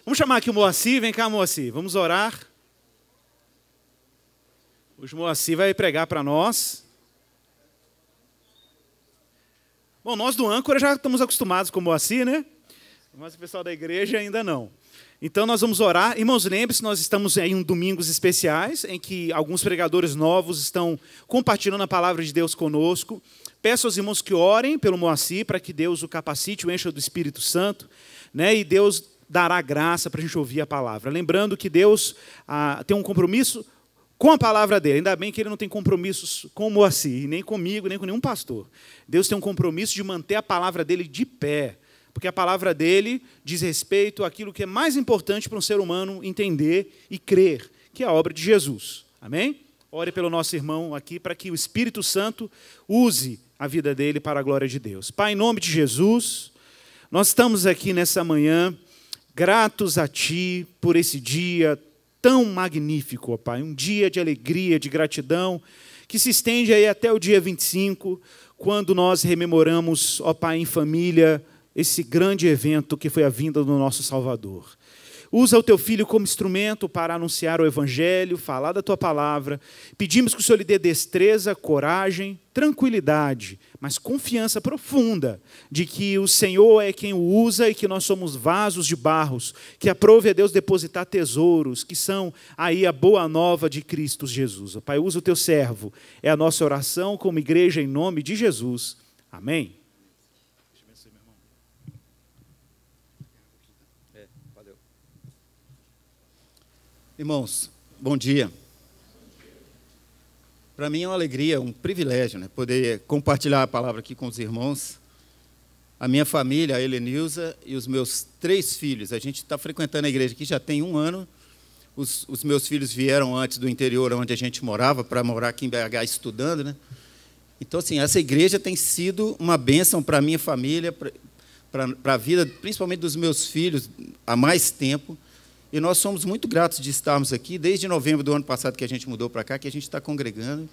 Vamos chamar aqui o Moacir. Vem cá, Moacir. Vamos orar. Hoje o Moacir vai pregar para nós. Bom, nós do Âncora já estamos acostumados com o Moacir, né? Mas o pessoal da igreja ainda não. Então nós vamos orar. Irmãos, lembre-se, nós estamos em domingos especiais, em que alguns pregadores novos estão compartilhando a palavra de Deus conosco. Peço aos irmãos que orem pelo Moacir, para que Deus o capacite, o encha do Espírito Santo, né? E Deus dará graça para a gente ouvir a palavra. Lembrando que Deus tem um compromisso com a palavra dele. Ainda bem que ele não tem compromissos com o Moacir, nem comigo, nem com nenhum pastor. Deus tem um compromisso de manter a palavra dele de pé, porque a palavra dele diz respeito àquilo que é mais importante para um ser humano entender e crer, que é a obra de Jesus. Amém? Ore pelo nosso irmão aqui, para que o Espírito Santo use a vida dele para a glória de Deus. Pai, em nome de Jesus, nós estamos aqui nessa manhã, gratos a Ti por esse dia tão magnífico, ó Pai, um dia de alegria, de gratidão, que se estende aí até o dia 25, quando nós rememoramos, ó Pai, em família, esse grande evento que foi a vinda do nosso Salvador. Usa o Teu Filho como instrumento para anunciar o Evangelho, falar da Tua palavra. Pedimos que o Senhor lhe dê destreza, coragem, tranquilidade, mas confiança profunda de que o Senhor é quem o usa e que nós somos vasos de barros, que aprove a Deus depositar tesouros, que são aí a boa nova de Cristo Jesus. Pai, usa o Teu servo. É a nossa oração como igreja em nome de Jesus. Amém. Irmãos, bom dia. Para mim é uma alegria, um privilégio, né, poder compartilhar a palavra aqui com os irmãos. A minha família, a Helenilza e os meus 3 filhos. A gente está frequentando a igreja aqui já tem 1 ano. Os meus filhos vieram antes do interior, onde a gente morava, para morar aqui em BH estudando, né? Então, assim, essa igreja tem sido uma bênção para a minha família, para a vida, principalmente dos meus filhos, há mais tempo. E nós somos muito gratos de estarmos aqui, desde novembro do ano passado que a gente mudou para cá, que a gente está congregando,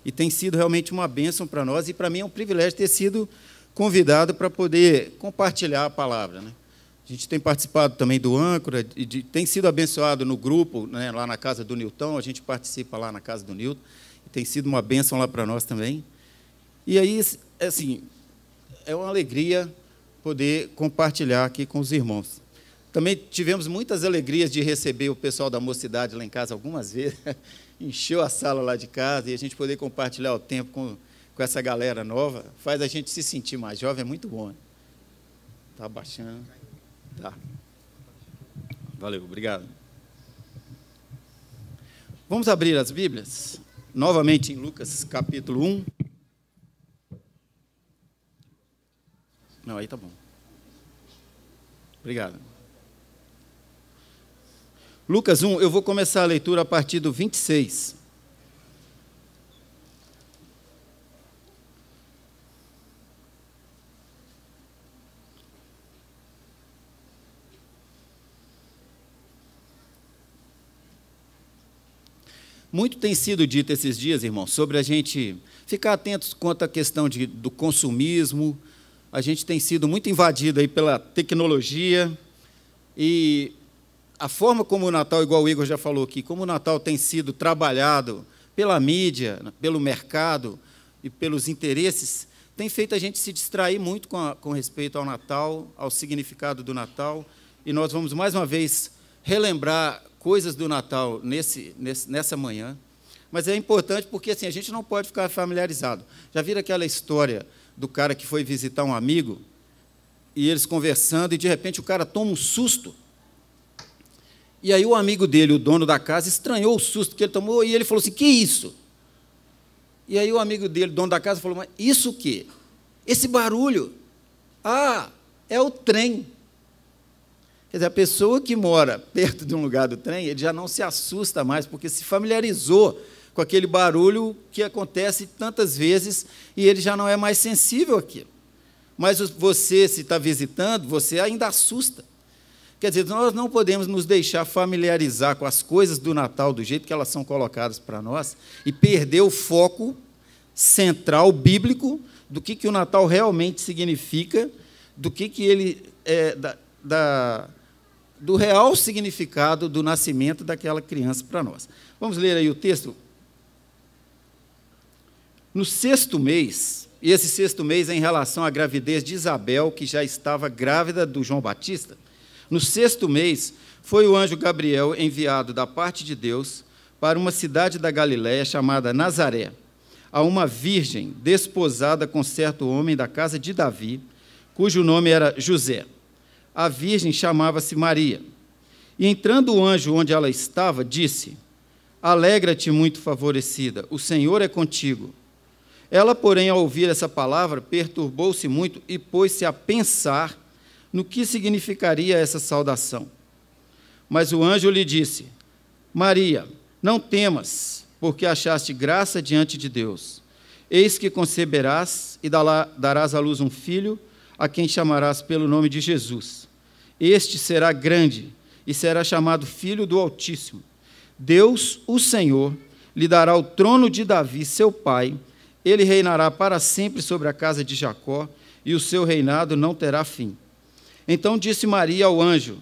e tem sido realmente uma bênção para nós, e para mim é um privilégio ter sido convidado para poder compartilhar a palavra, né? A gente tem participado também do Âncora, tem sido abençoado no grupo, né, lá na casa do Nilton, a gente participa lá na casa do Nilton, e tem sido uma bênção lá para nós também. E aí, assim, é uma alegria poder compartilhar aqui com os irmãos. Também tivemos muitas alegrias de receber o pessoal da mocidade lá em casa algumas vezes, encheu a sala lá de casa, e a gente poder compartilhar o tempo com essa galera nova, faz a gente se sentir mais jovem, é muito bom. Está baixando. Tá. Valeu, obrigado. Vamos abrir as Bíblias, novamente em Lucas, capítulo 1. Não, aí tá bom. Obrigado. Lucas 1, eu vou começar a leitura a partir do 26. Muito tem sido dito esses dias, irmãos, sobre a gente ficar atentos quanto à questão do consumismo. A gente tem sido muito invadido aí pela tecnologia e a forma como o Natal, igual o Igor já falou aqui, como o Natal tem sido trabalhado pela mídia, pelo mercado e pelos interesses, tem feito a gente se distrair muito com respeito ao Natal, ao significado do Natal, e nós vamos, mais uma vez, relembrar coisas do Natal nessa manhã, mas é importante porque assim, a gente não pode ficar familiarizado. Já viram aquela história do cara que foi visitar um amigo, e eles conversando, e de repente o cara toma um susto. E aí o amigo dele, o dono da casa, estranhou o susto que ele tomou, e ele falou assim, que isso? E aí o amigo dele, o dono da casa, falou, mas isso o quê? Esse barulho? Ah, é o trem. Quer dizer, a pessoa que mora perto de um lugar do trem, ele já não se assusta mais, porque se familiarizou com aquele barulho que acontece tantas vezes, e ele já não é mais sensível àquilo. Mas você, se está visitando, você ainda assusta. Quer dizer, nós não podemos nos deixar familiarizar com as coisas do Natal, do jeito que elas são colocadas para nós, e perder o foco central, bíblico, do que o Natal realmente significa, do que ele do real significado do nascimento daquela criança para nós. Vamos ler aí o texto? No 6º mês, e esse 6º mês é em relação à gravidez de Isabel, que já estava grávida do João Batista. No 6º mês, foi o anjo Gabriel enviado da parte de Deus para uma cidade da Galiléia chamada Nazaré, a uma virgem desposada com certo homem da casa de Davi, cujo nome era José. A virgem chamava-se Maria. E entrando o anjo onde ela estava, disse: Alegra-te, muito favorecida, o Senhor é contigo. Ela, porém, ao ouvir essa palavra, perturbou-se muito e pôs-se a pensar no que significaria essa saudação. Mas o anjo lhe disse: Maria, não temas, porque achaste graça diante de Deus. Eis que conceberás e darás à luz um filho, a quem chamarás pelo nome de Jesus. Este será grande e será chamado Filho do Altíssimo. Deus, o Senhor, lhe dará o trono de Davi, seu pai. Ele reinará para sempre sobre a casa de Jacó, e o seu reinado não terá fim. Então disse Maria ao anjo: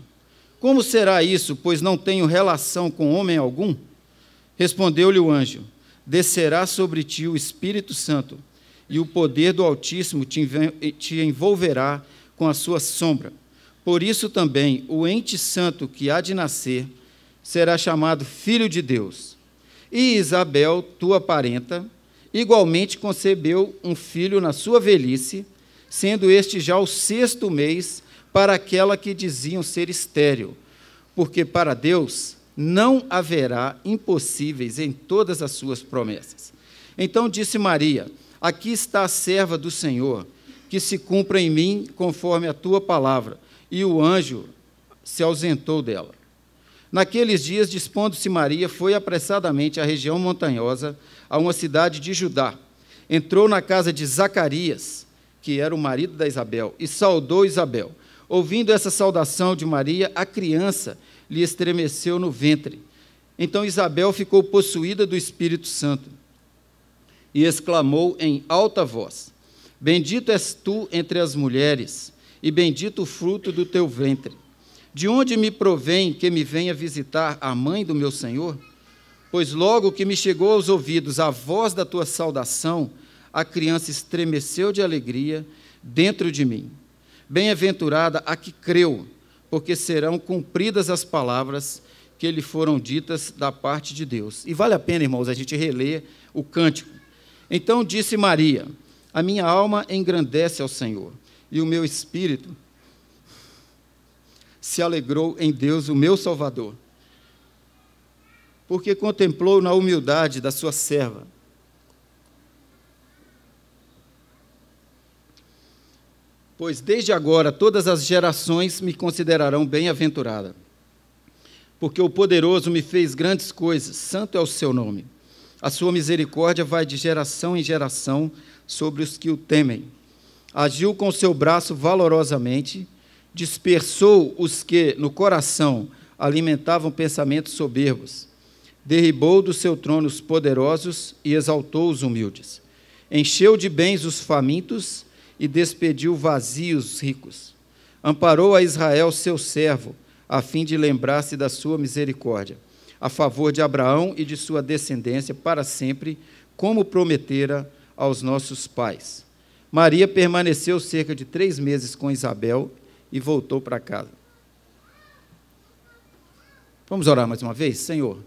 Como será isso, pois não tenho relação com homem algum? Respondeu-lhe o anjo: Descerá sobre ti o Espírito Santo, e o poder do Altíssimo te envolverá com a sua sombra. Por isso também o ente santo que há de nascer será chamado Filho de Deus. E Isabel, tua parenta, igualmente concebeu um filho na sua velhice, sendo este já o 6º mês para aquela que diziam ser estéril, porque para Deus não haverá impossíveis em todas as suas promessas. Então disse Maria: Aqui está a serva do Senhor, que se cumpra em mim conforme a tua palavra. E o anjo se ausentou dela. Naqueles dias, dispondo-se Maria, foi apressadamente à região montanhosa, a uma cidade de Judá. Entrou na casa de Zacarias, que era o marido da Isabel, e saudou Isabel. Ouvindo essa saudação de Maria, a criança lhe estremeceu no ventre. Então Isabel ficou possuída do Espírito Santo e exclamou em alta voz: Bendito és tu entre as mulheres, e bendito o fruto do teu ventre. De onde me provém que me venha visitar a mãe do meu Senhor? Pois logo que me chegou aos ouvidos a voz da tua saudação, a criança estremeceu de alegria dentro de mim. Bem-aventurada a que creu, porque serão cumpridas as palavras que lhe foram ditas da parte de Deus. E vale a pena, irmãos, a gente reler o cântico. Então disse Maria: A minha alma engrandece ao Senhor, e o meu espírito se alegrou em Deus, o meu Salvador, porque contemplou na humildade da sua serva. Pois desde agora todas as gerações me considerarão bem-aventurada, porque o poderoso me fez grandes coisas, santo é o seu nome. A sua misericórdia vai de geração em geração sobre os que o temem. Agiu com o seu braço valorosamente, dispersou os que no coração alimentavam pensamentos soberbos, derribou do seu trono os poderosos e exaltou os humildes. Encheu de bens os famintos e despediu vazios os ricos. Amparou a Israel, seu servo, a fim de lembrar-se da sua misericórdia, a favor de Abraão e de sua descendência para sempre, como prometera aos nossos pais. Maria permaneceu cerca de 3 meses com Isabel e voltou para casa. Vamos orar mais uma vez? Senhor,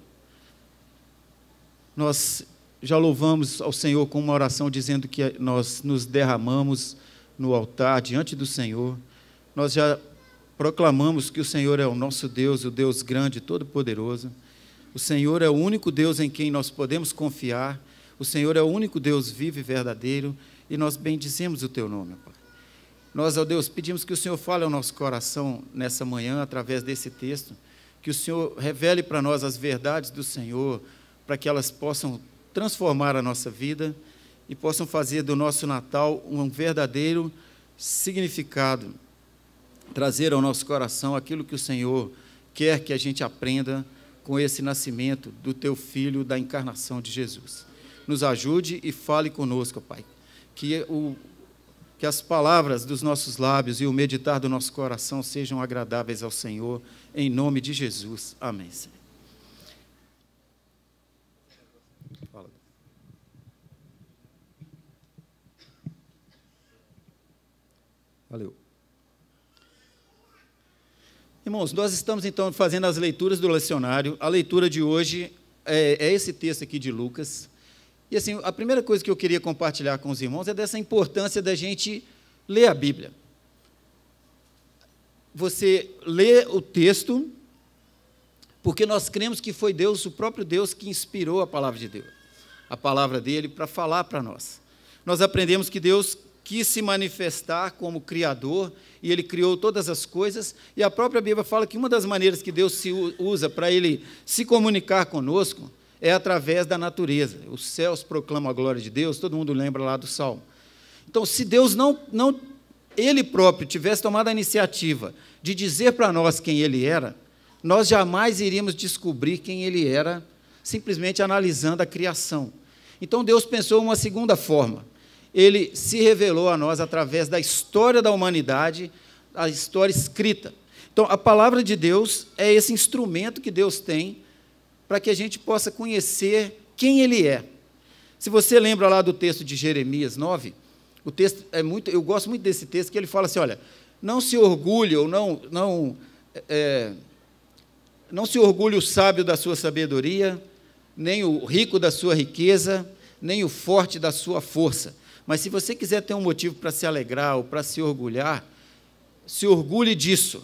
nós já louvamos ao Senhor com uma oração dizendo que nós nos derramamos no altar diante do Senhor. Nós já proclamamos que o Senhor é o nosso Deus, o Deus grande e todo-poderoso. O Senhor é o único Deus em quem nós podemos confiar. O Senhor é o único Deus vivo e verdadeiro, e nós bendizemos o teu nome, Pai. Nós, ó Deus, pedimos que o Senhor fale ao nosso coração nessa manhã, através desse texto, que o Senhor revele para nós as verdades do Senhor, para que elas possam transformar a nossa vida e possam fazer do nosso Natal um verdadeiro significado, trazer ao nosso coração aquilo que o Senhor quer que a gente aprenda com esse nascimento do teu Filho, da encarnação de Jesus. Nos ajude e fale conosco, Pai, que que as palavras dos nossos lábios e o meditar do nosso coração sejam agradáveis ao Senhor, em nome de Jesus. Amém, Senhor. Valeu. Irmãos, nós estamos então fazendo as leituras do lecionário. A leitura de hoje é esse texto aqui de Lucas. E assim, a primeira coisa que eu queria compartilhar com os irmãos é dessa importância da gente ler a Bíblia. Você lê o texto, porque nós cremos que foi Deus, o próprio Deus, que inspirou a palavra de Deus, a palavra dele, para falar para nós. Nós aprendemos que Deus quis se manifestar como Criador, e Ele criou todas as coisas, e a própria Bíblia fala que uma das maneiras que Deus se usa para Ele se comunicar conosco é através da natureza. Os céus proclamam a glória de Deus, todo mundo lembra lá do Salmo. Então, se Deus não Ele próprio tivesse tomado a iniciativa de dizer para nós quem Ele era, nós jamais iríamos descobrir quem Ele era, simplesmente analisando a criação. Então, Deus pensou uma segunda forma. Ele se revelou a nós através da história da humanidade, a história escrita. Então, a palavra de Deus é esse instrumento que Deus tem para que a gente possa conhecer quem Ele é. Se você lembra lá do texto de Jeremias 9, o texto é muito, eu gosto muito desse texto, que ele fala assim, olha, não se orgulhe, ou não se orgulhe o sábio da sua sabedoria, nem o rico da sua riqueza, nem o forte da sua força. Mas se você quiser ter um motivo para se alegrar ou para se orgulhar, se orgulhe disso,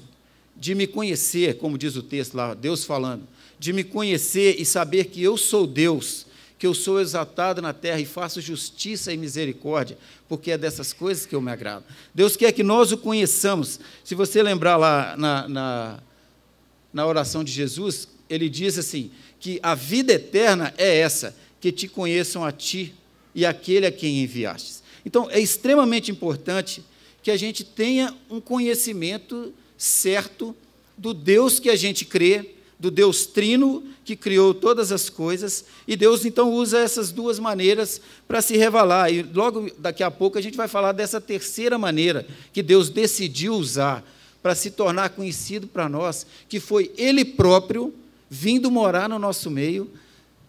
de me conhecer, como diz o texto lá, Deus falando, de me conhecer e saber que eu sou Deus, que eu sou exaltado na terra e faço justiça e misericórdia, porque é dessas coisas que eu me agrado. Deus quer que nós o conheçamos. Se você lembrar lá na oração de Jesus, ele diz assim, que a vida eterna é essa, que te conheçam a ti e aquele a quem enviastes. Então, é extremamente importante que a gente tenha um conhecimento certo do Deus que a gente crê, do Deus trino que criou todas as coisas, e Deus, então, usa essas duas maneiras para se revelar. E logo daqui a pouco a gente vai falar dessa terceira maneira que Deus decidiu usar para se tornar conhecido para nós, que foi Ele próprio vindo morar no nosso meio,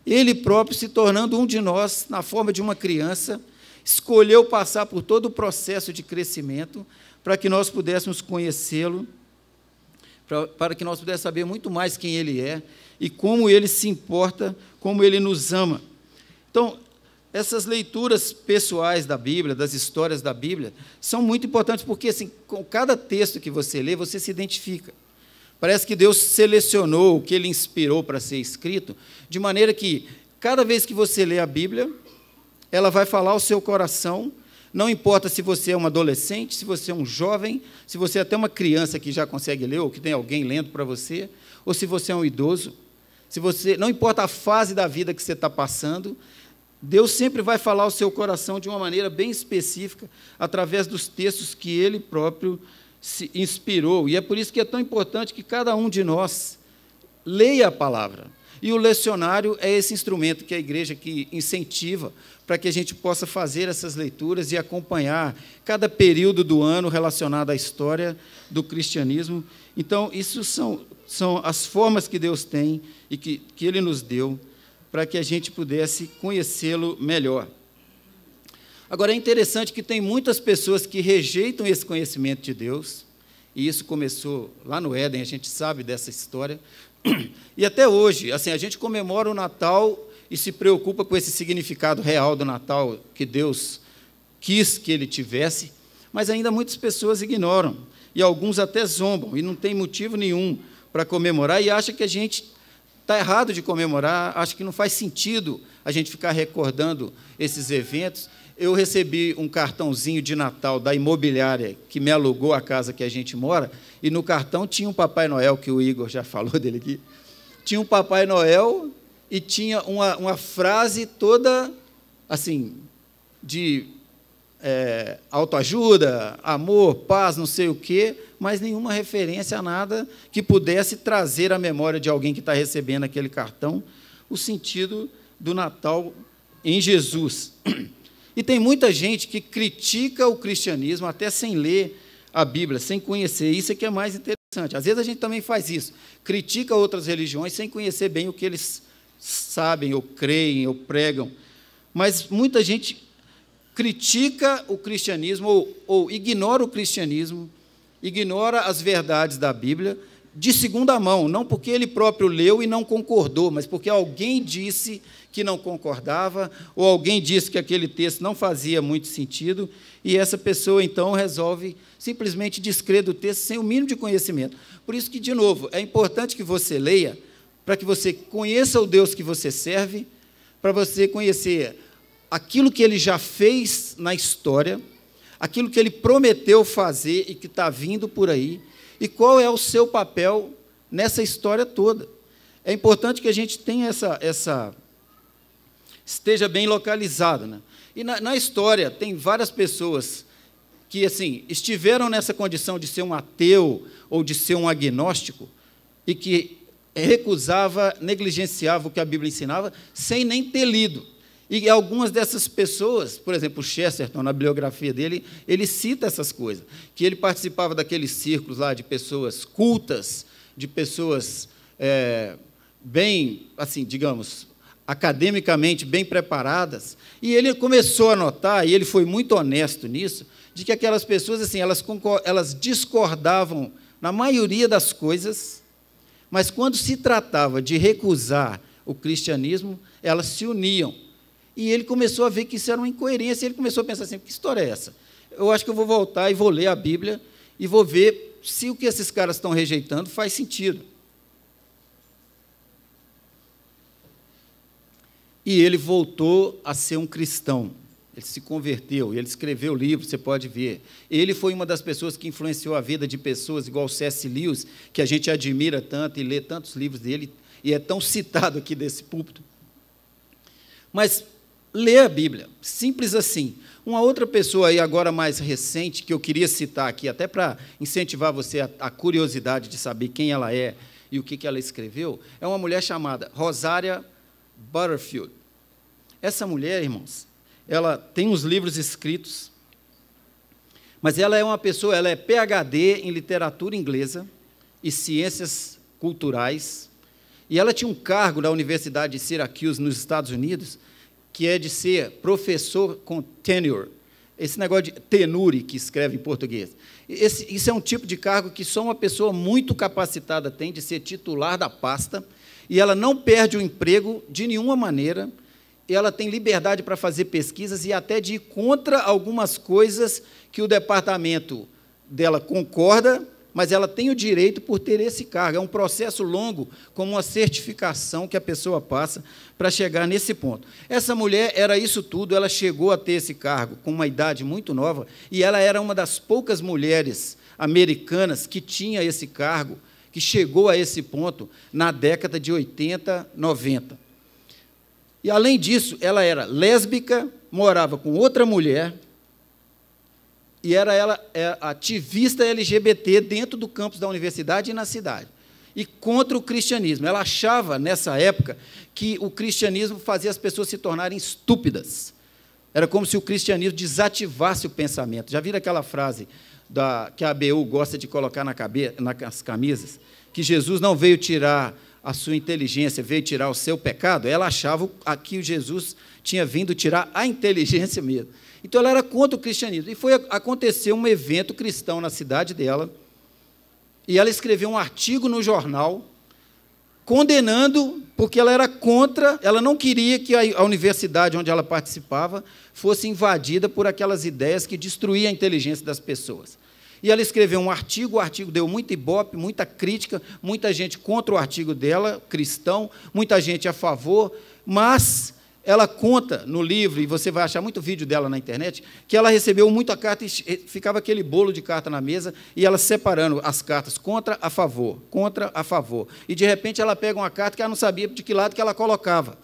Ele próprio se tornando um de nós, na forma de uma criança, escolheu passar por todo o processo de crescimento para que nós pudéssemos conhecê-lo, para que nós pudéssemos saber muito mais quem Ele é e como Ele se importa, como Ele nos ama. Então, essas leituras pessoais da Bíblia, das histórias da Bíblia, são muito importantes, porque assim, com cada texto que você lê, você se identifica. Parece que Deus selecionou o que Ele inspirou para ser escrito, de maneira que, cada vez que você lê a Bíblia, ela vai falar ao seu coração, não importa se você é um adolescente, se você é um jovem, se você é até uma criança que já consegue ler, ou que tem alguém lendo para você, ou se você é um idoso, não importa a fase da vida que você está passando, Deus sempre vai falar ao seu coração de uma maneira bem específica, através dos textos que Ele próprio se inspirou. E é por isso que é tão importante que cada um de nós leia a palavra. E o lecionário é esse instrumento que a igreja que incentiva para que a gente possa fazer essas leituras e acompanhar cada período do ano relacionado à história do cristianismo. Então, isso são as formas que Deus tem e que Ele nos deu para que a gente pudesse conhecê-lo melhor. Agora, é interessante que tem muitas pessoas que rejeitam esse conhecimento de Deus, e isso começou lá no Éden, a gente sabe dessa história, e até hoje, assim, a gente comemora o Natal e se preocupa com esse significado real do Natal que Deus quis que ele tivesse, mas ainda muitas pessoas ignoram, e alguns até zombam, e não tem motivo nenhum para comemorar, e acham que a gente está errado de comemorar, acho que não faz sentido a gente ficar recordando esses eventos. Eu recebi um cartãozinho de Natal da imobiliária que me alugou a casa que a gente mora, e no cartão tinha um Papai Noel, que o Igor já falou dele aqui, tinha um Papai Noel e tinha uma frase toda, assim, de autoajuda, amor, paz, não sei o quê, mas nenhuma referência a nada que pudesse trazer à memória de alguém que está recebendo aquele cartão o sentido do Natal em Jesus. E tem muita gente que critica o cristianismo até sem ler a Bíblia, sem conhecer. Isso é que é mais interessante. Às vezes a gente também faz isso, critica outras religiões sem conhecer bem o que eles sabem, ou creem, ou pregam. Mas muita gente critica o cristianismo ou ignora o cristianismo, ignora as verdades da Bíblia de segunda mão, não porque ele próprio leu e não concordou, mas porque alguém disse que não concordava, ou alguém disse que aquele texto não fazia muito sentido, e essa pessoa, então, resolve simplesmente descrer do texto sem o mínimo de conhecimento. Por isso que, de novo, é importante que você leia, para que você conheça o Deus que você serve, para você conhecer aquilo que ele já fez na história, aquilo que ele prometeu fazer e que está vindo por aí, e qual é o seu papel nessa história toda. É importante que a gente tenha esteja bem localizado, né? E na história tem várias pessoas que assim estiveram nessa condição de ser um ateu ou de ser um agnóstico e que recusava, negligenciava o que a Bíblia ensinava, sem nem ter lido. E algumas dessas pessoas, por exemplo, Chesterton, na bibliografia dele, ele cita essas coisas, que ele participava daqueles círculos lá de pessoas cultas, de pessoas bem, assim, digamos, academicamente bem preparadas, e ele começou a notar, e ele foi muito honesto nisso, de que aquelas pessoas, assim, elas discordavam na maioria das coisas, mas quando se tratava de recusar o cristianismo, elas se uniam. E ele começou a ver que isso era uma incoerência, e ele começou a pensar assim, que história é essa? Eu acho que eu vou voltar e vou ler a Bíblia e vou ver se o que esses caras estão rejeitando faz sentido. E ele voltou a ser um cristão. Ele se converteu, ele escreveu livros, você pode ver. Ele foi uma das pessoas que influenciou a vida de pessoas igual C.S. Lewis, que a gente admira tanto e lê tantos livros dele, e é tão citado aqui desse púlpito. Mas lê a Bíblia, simples assim. Uma outra pessoa aí agora mais recente, que eu queria citar aqui, até para incentivar você a curiosidade de saber quem ela é e o que ela escreveu, é uma mulher chamada Rosaria Butterfield. Essa mulher, irmãos, ela tem uns livros escritos, mas ela é uma pessoa, ela é PhD em literatura inglesa e ciências culturais, e ela tinha um cargo na Universidade de Syracuse, nos Estados Unidos, que é de ser professor com tenure, esse negócio de tenure que escreve em português. Isso é um tipo de cargo que só uma pessoa muito capacitada tem, de ser titular da pasta, e ela não perde o emprego de nenhuma maneira, e ela tem liberdade para fazer pesquisas e até de ir contra algumas coisas que o departamento dela concorda, mas ela tem o direito por ter esse cargo. É um processo longo, como uma certificação que a pessoa passa para chegar nesse ponto. Essa mulher era isso tudo, ela chegou a ter esse cargo com uma idade muito nova, e ela era uma das poucas mulheres americanas que tinha esse cargo, que chegou a esse ponto na década de 80, 90. E, além disso, ela era lésbica, morava com outra mulher, e ela ativista LGBT dentro do campus da universidade e na cidade, e contra o cristianismo. Ela achava, nessa época, que o cristianismo fazia as pessoas se tornarem estúpidas. Era como se o cristianismo desativasse o pensamento. Já viram aquela frase que a ABU gosta de colocar nas camisas, que Jesus não veio tirar a sua inteligência, veio tirar o seu pecado? Ela achava que Jesus tinha vindo tirar a inteligência mesmo. Então, ela era contra o cristianismo. E aconteceu um evento cristão na cidade dela, e ela escreveu um artigo no jornal, condenando, porque ela era contra, ela não queria que a universidade onde ela participava fosse invadida por aquelas ideias que destruíam a inteligência das pessoas. E ela escreveu um artigo, o artigo deu muito ibope, muita crítica, muita gente contra o artigo dela, cristão, muita gente a favor, mas ela conta no livro, e você vai achar muito vídeo dela na internet, que ela recebeu muita carta e ficava aquele bolo de carta na mesa, e ela separando as cartas contra, a favor, contra, a favor. E, de repente, ela pega uma carta que ela não sabia de que lado que ela colocava.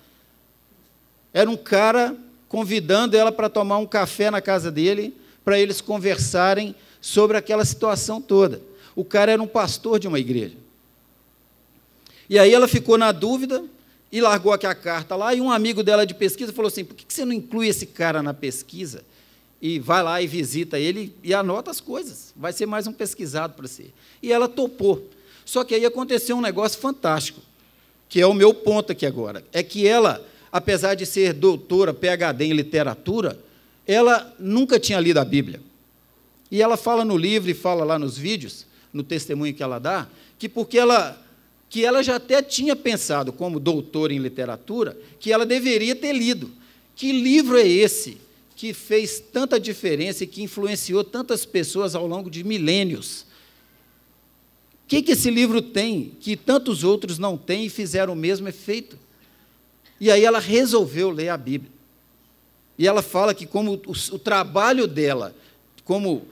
Era um cara convidando ela para tomar um café na casa dele, para eles conversarem sobre aquela situação toda. O cara era um pastor de uma igreja. E aí ela ficou na dúvida, e largou aqui a carta lá, e um amigo dela de pesquisa falou assim, por que você não inclui esse cara na pesquisa? E vai lá e visita ele e anota as coisas, vai ser mais um pesquisado para você. E ela topou. Só que aí aconteceu um negócio fantástico, que é o meu ponto aqui agora, é que ela, apesar de ser doutora, PhD em literatura, ela nunca tinha lido a Bíblia. E ela fala no livro e fala lá nos vídeos, no testemunho que ela dá, que ela já até tinha pensado, como doutora em literatura, que ela deveria ter lido. Que livro é esse que fez tanta diferença e que influenciou tantas pessoas ao longo de milênios? O que esse livro tem que tantos outros não têm e fizeram o mesmo efeito? E aí ela resolveu ler a Bíblia. E ela fala que, como o trabalho dela, como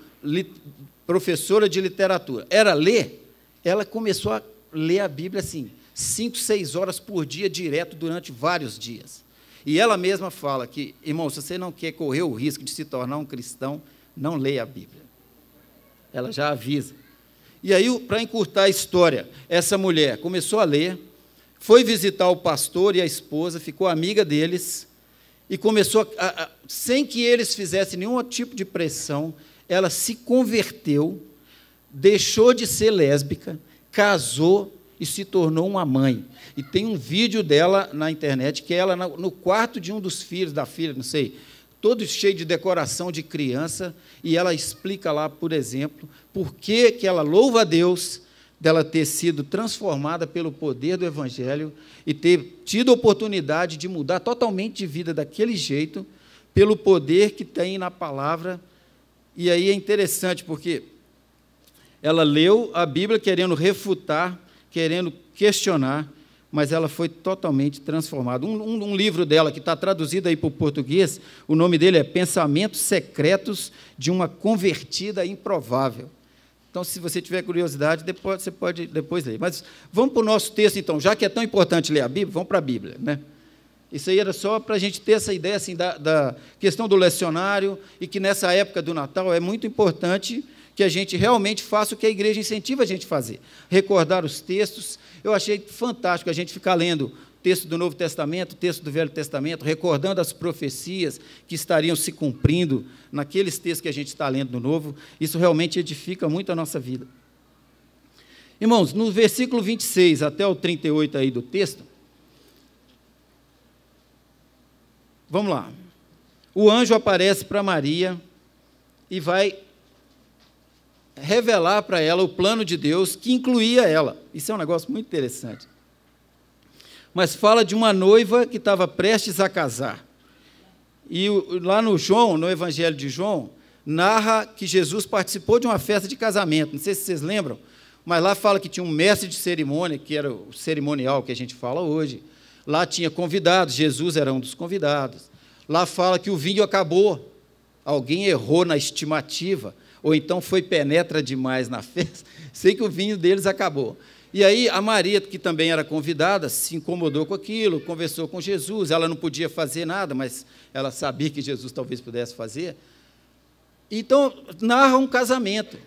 professora de literatura, era ler, ela começou a ler a Bíblia assim, 5, 6 horas por dia, direto, durante vários dias. E ela mesma fala que, irmão, se você não quer correr o risco de se tornar um cristão, não leia a Bíblia. Ela já avisa. E aí, para encurtar a história, essa mulher começou a ler, foi visitar o pastor e a esposa, ficou amiga deles, e começou, sem que eles fizessem nenhum tipo de pressão, ela se converteu, deixou de ser lésbica, casou e se tornou uma mãe. E tem um vídeo dela na internet, que é ela no quarto de um dos filhos, da filha, não sei, todo cheio de decoração de criança, e ela explica lá, por exemplo, por que ela louva a Deus dela ter sido transformada pelo poder do Evangelho e ter tido a oportunidade de mudar totalmente de vida daquele jeito, pelo poder que tem na palavra. E aí é interessante, porque ela leu a Bíblia querendo refutar, querendo questionar, mas ela foi totalmente transformada. Um livro dela, que está traduzido aí para o português, o nome dele é Pensamentos Secretos de uma Convertida Improvável. Então, se você tiver curiosidade, depois, você pode depois ler. Mas vamos para o nosso texto, então. Já que é tão importante ler a Bíblia, vamos para a Bíblia, né? Isso aí era só para a gente ter essa ideia assim, da questão do lecionário, e que nessa época do Natal é muito importante que a gente realmente faça o que a igreja incentiva a gente a fazer. Recordar os textos. Eu achei fantástico a gente ficar lendo texto do Novo Testamento, texto do Velho Testamento, recordando as profecias que estariam se cumprindo naqueles textos que a gente está lendo no Novo. Isso realmente edifica muito a nossa vida. Irmãos, no versículo 26 até o 38 aí do texto, vamos lá. O anjo aparece para Maria e vai revelar para ela o plano de Deus que incluía ela. Isso é um negócio muito interessante. Mas fala de uma noiva que estava prestes a casar. E lá no João, no Evangelho de João, narra que Jesus participou de uma festa de casamento. Não sei se vocês lembram, mas lá fala que tinha um mestre de cerimônia, que era o cerimonial que a gente fala hoje. Lá tinha convidados, Jesus era um dos convidados. Lá fala que o vinho acabou, alguém errou na estimativa, ou então foi penetra demais na festa, sei que o vinho deles acabou. E aí a Maria, que também era convidada, se incomodou com aquilo, conversou com Jesus, ela não podia fazer nada, mas ela sabia que Jesus talvez pudesse fazer. Então, narra um casamento.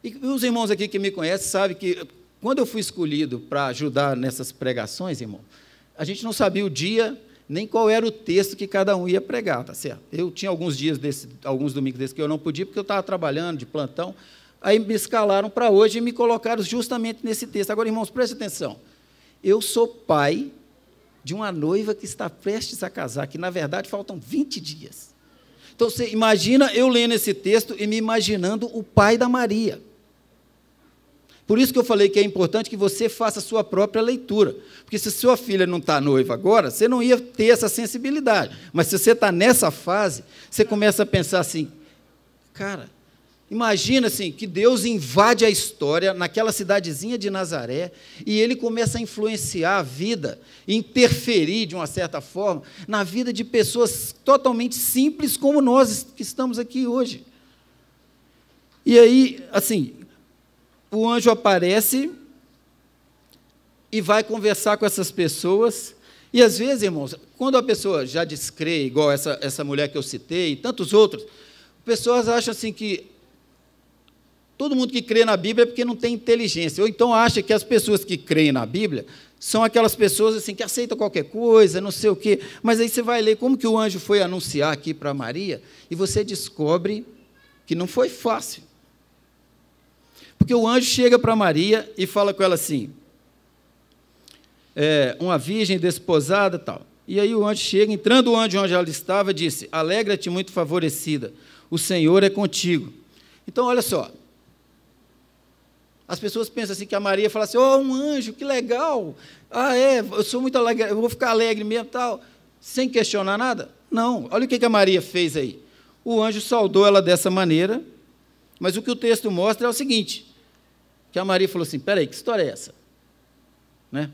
E os irmãos aqui que me conhecem sabem que, quando eu fui escolhido para ajudar nessas pregações, irmão, a gente não sabia o dia, nem qual era o texto que cada um ia pregar, tá certo? Eu tinha alguns domingos desses que eu não podia, porque eu estava trabalhando de plantão. Aí me escalaram para hoje e me colocaram justamente nesse texto. Agora, irmãos, prestem atenção. Eu sou pai de uma noiva que está prestes a casar, que, na verdade, faltam 20 dias. Então, você imagina eu lendo esse texto e me imaginando o pai da Maria. Por isso que eu falei que é importante que você faça a sua própria leitura. Porque se sua filha não está noiva agora, você não ia ter essa sensibilidade. Mas se você está nessa fase, você começa a pensar assim, cara, imagina assim, que Deus invade a história naquela cidadezinha de Nazaré e ele começa a influenciar a vida, interferir de uma certa forma na vida de pessoas totalmente simples como nós que estamos aqui hoje. E aí, assim, o anjo aparece e vai conversar com essas pessoas. E às vezes, irmãos, quando a pessoa já descrê, igual essa mulher que eu citei e tantos outros, pessoas acham assim que Todo mundo que crê na Bíblia é porque não tem inteligência, ou então acha que as pessoas que creem na Bíblia são aquelas pessoas assim que aceitam qualquer coisa, não sei o quê. Mas aí você vai ler como que o anjo foi anunciar aqui para Maria, e você descobre que não foi fácil. Porque o anjo chega para Maria e fala com ela assim, uma virgem desposada, tal. E aí o anjo chega, entrando o anjo onde ela estava, disse, alegra-te muito favorecida, o Senhor é contigo. Então, olha só, as pessoas pensam assim, que a Maria fala assim, um anjo, que legal, eu sou muito alegre, eu vou ficar alegre mesmo, tal, sem questionar nada. Não, olha o que a Maria fez aí. O anjo saudou ela dessa maneira, mas o que o texto mostra é o seguinte, que a Maria falou assim, peraí, que história é essa? Né?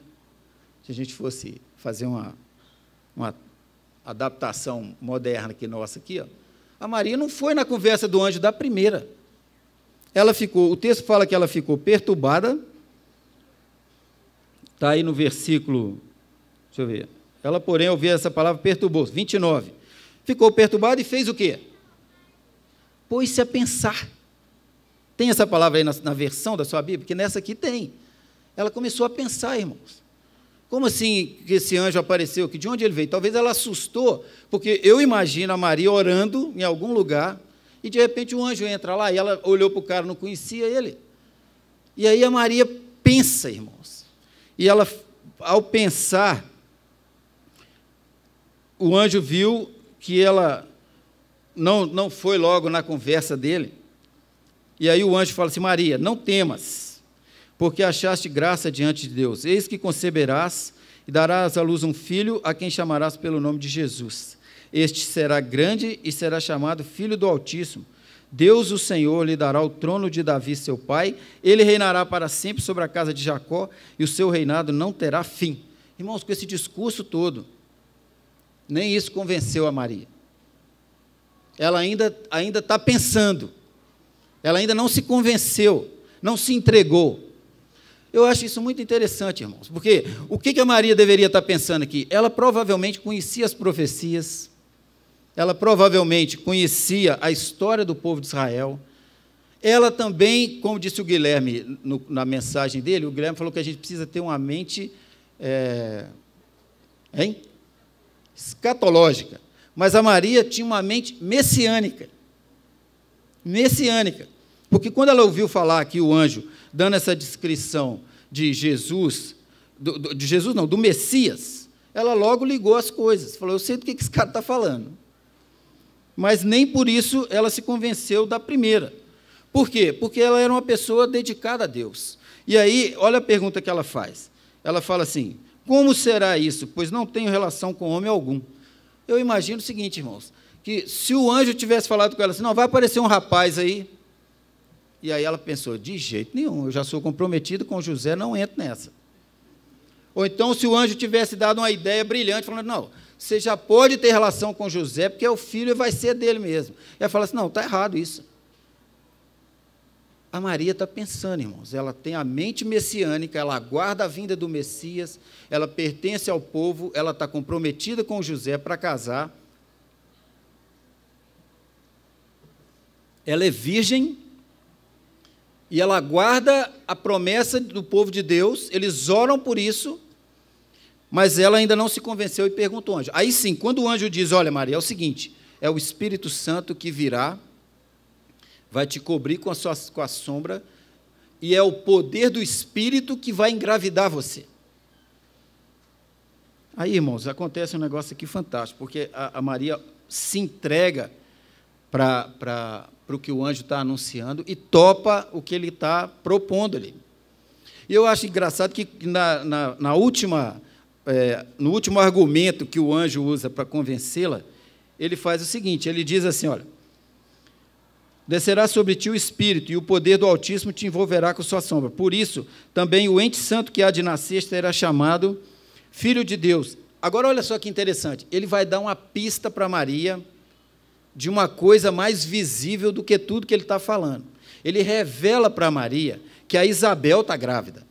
Se a gente fosse fazer uma adaptação moderna aqui nossa aqui, ó, a Maria não foi na conversa do anjo da primeira. Ela ficou, o texto fala que ela ficou perturbada, está aí no versículo, deixa eu ver, ela, porém, ao ouvir essa palavra, perturbou-se, 29. Ficou perturbada e fez o quê? Pôs-se a pensar. Tem essa palavra aí na versão da sua Bíblia? Porque nessa aqui tem. Ela começou a pensar, irmãos. Como assim que esse anjo apareceu? Que de onde ele veio? Talvez ela assustou, porque eu imagino a Maria orando em algum lugar, e de repente um anjo entra lá, e ela olhou para o cara, não conhecia ele. E aí a Maria pensa, irmãos. E ela, ao pensar, o anjo viu que ela não foi logo na conversa dele. E aí o anjo fala assim, Maria, não temas, porque achaste graça diante de Deus. Eis que conceberás e darás à luz um filho, a quem chamarás pelo nome de Jesus. Este será grande e será chamado Filho do Altíssimo. Deus, o Senhor, lhe dará o trono de Davi, seu pai. Ele reinará para sempre sobre a casa de Jacó, e o seu reinado não terá fim. Irmãos, com esse discurso todo, nem isso convenceu a Maria. Ela ainda está pensando. Ela ainda não se convenceu, não se entregou. Eu acho isso muito interessante, irmãos, porque o que a Maria deveria estar pensando aqui? Ela provavelmente conhecia as profecias, ela provavelmente conhecia a história do povo de Israel, ela também, como disse o Guilherme na mensagem dele, o Guilherme falou que a gente precisa ter uma mente escatológica, mas a Maria tinha uma mente messiânica, porque quando ela ouviu falar aqui o anjo, dando essa descrição de Jesus, do Messias, ela logo ligou as coisas, falou, eu sei do que esse cara está falando. Mas nem por isso ela se convenceu da primeira. Por quê? Porque ela era uma pessoa dedicada a Deus. E aí, olha a pergunta que ela faz. Ela fala assim, como será isso? Pois não tenho relação com homem algum. Eu imagino o seguinte, irmãos, que se o anjo tivesse falado com ela assim, não, vai aparecer um rapaz aí, e aí ela pensou, de jeito nenhum, eu já sou comprometido com José, não entro nessa. Ou então, se o anjo tivesse dado uma ideia brilhante, falando, não, você já pode ter relação com José, porque o filho vai ser dele mesmo. E ela fala assim, não, está errado isso. A Maria está pensando, irmãos, ela tem a mente messiânica, ela aguarda a vinda do Messias, ela pertence ao povo, ela está comprometida com José para casar. Ela é virgem, e ela aguarda a promessa do povo de Deus, eles oram por isso, mas ela ainda não se convenceu e pergunta ao anjo. Aí sim, quando o anjo diz, olha Maria, é o seguinte, é o Espírito Santo que virá, vai te cobrir com a sombra, e é o poder do Espírito que vai engravidar você. Aí, irmãos, acontece um negócio aqui fantástico, porque a Maria se entrega para o que o anjo está anunciando e topa o que ele está propondo ali. E eu acho engraçado que no último argumento que o anjo usa para convencê-la, ele faz o seguinte, ele diz assim, olha, descerá sobre ti o Espírito, e o poder do Altíssimo te envolverá com sua sombra. Por isso, também o ente santo que há de nascer será chamado Filho de Deus. Agora, olha só que interessante, ele vai dar uma pista para Maria de uma coisa mais visível do que tudo que ele está falando. Ele revela para Maria que a Isabel está grávida.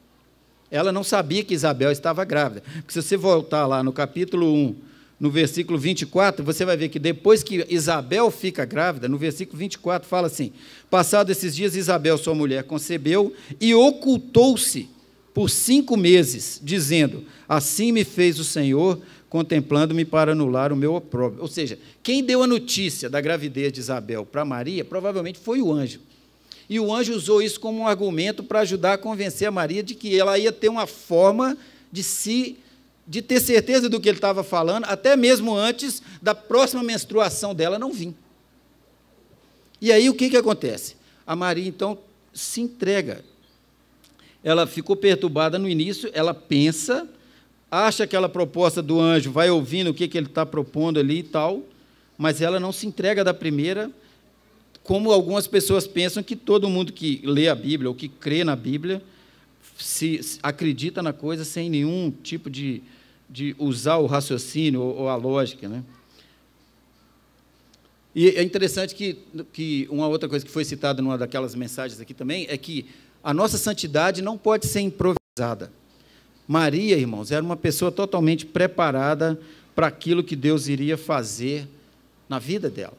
Ela não sabia que Isabel estava grávida. Porque se você voltar lá no capítulo 1 no versículo 24, você vai ver que depois que Isabel fica grávida, no versículo 24 fala assim: passados esses dias, Isabel, sua mulher, concebeu e ocultou-se por 5 meses, dizendo: assim me fez o Senhor, contemplando-me para anular o meu opróbrio. Ou seja, quem deu a notícia da gravidez de Isabel para Maria, provavelmente foi o anjo. E o anjo usou isso como um argumento para ajudar a convencer a Maria de que ela ia ter uma forma de ter certeza do que ele estava falando, até mesmo antes da próxima menstruação dela não vir. E aí o que acontece? A Maria, então, se entrega. Ela ficou perturbada no início, ela pensa, acha aquela proposta do anjo, vai ouvindo o que ele está propondo ali e tal, mas ela não se entrega da primeira, como algumas pessoas pensam que todo mundo que lê a Bíblia ou que crê na Bíblia se acredita na coisa sem nenhum tipo de usar o raciocínio ou a lógica, né? E é interessante que uma outra coisa que foi citada numa daquelas mensagens aqui também é que a nossa santidade não pode ser improvisada. Maria, irmãos, era uma pessoa totalmente preparada para aquilo que Deus iria fazer na vida dela.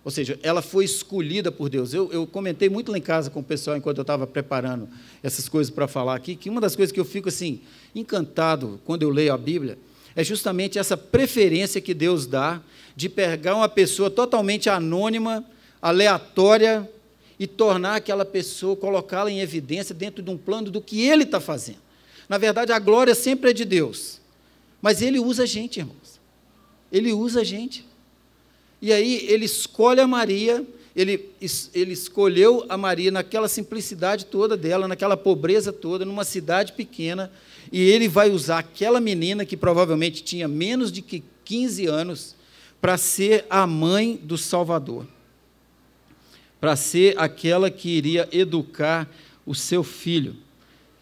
Ou seja, ela foi escolhida por Deus. Eu comentei muito lá em casa com o pessoal, enquanto eu estava preparando essas coisas para falar aqui, que uma das coisas que eu fico assim, encantado quando eu leio a Bíblia é justamente essa preferência que Deus dá de pegar uma pessoa totalmente anônima, aleatória, e tornar aquela pessoa, colocá-la em evidência dentro de um plano do que Ele está fazendo. Na verdade, a glória sempre é de Deus, mas Ele usa a gente, irmãos. Ele usa a gente. E aí ele escolhe a Maria, ele escolheu a Maria naquela simplicidade toda dela, naquela pobreza toda, numa cidade pequena, e ele vai usar aquela menina que provavelmente tinha menos de 15 anos para ser a mãe do Salvador, para ser aquela que iria educar o seu filho.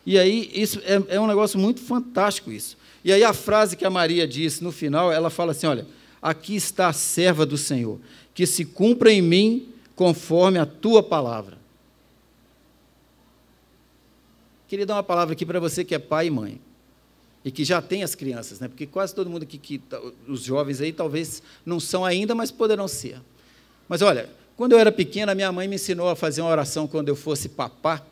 E aí isso é um negócio muito fantástico isso. E aí a frase que a Maria disse no final, ela fala assim, olha: aqui está a serva do Senhor, que se cumpra em mim conforme a tua palavra. Queria dar uma palavra aqui para você que é pai e mãe, e que já tem as crianças, né? Porque quase todo mundo aqui, os jovens aí, talvez não são ainda, mas poderão ser. Mas olha, quando eu era pequena, minha mãe me ensinou a fazer uma oração quando eu fosse papá,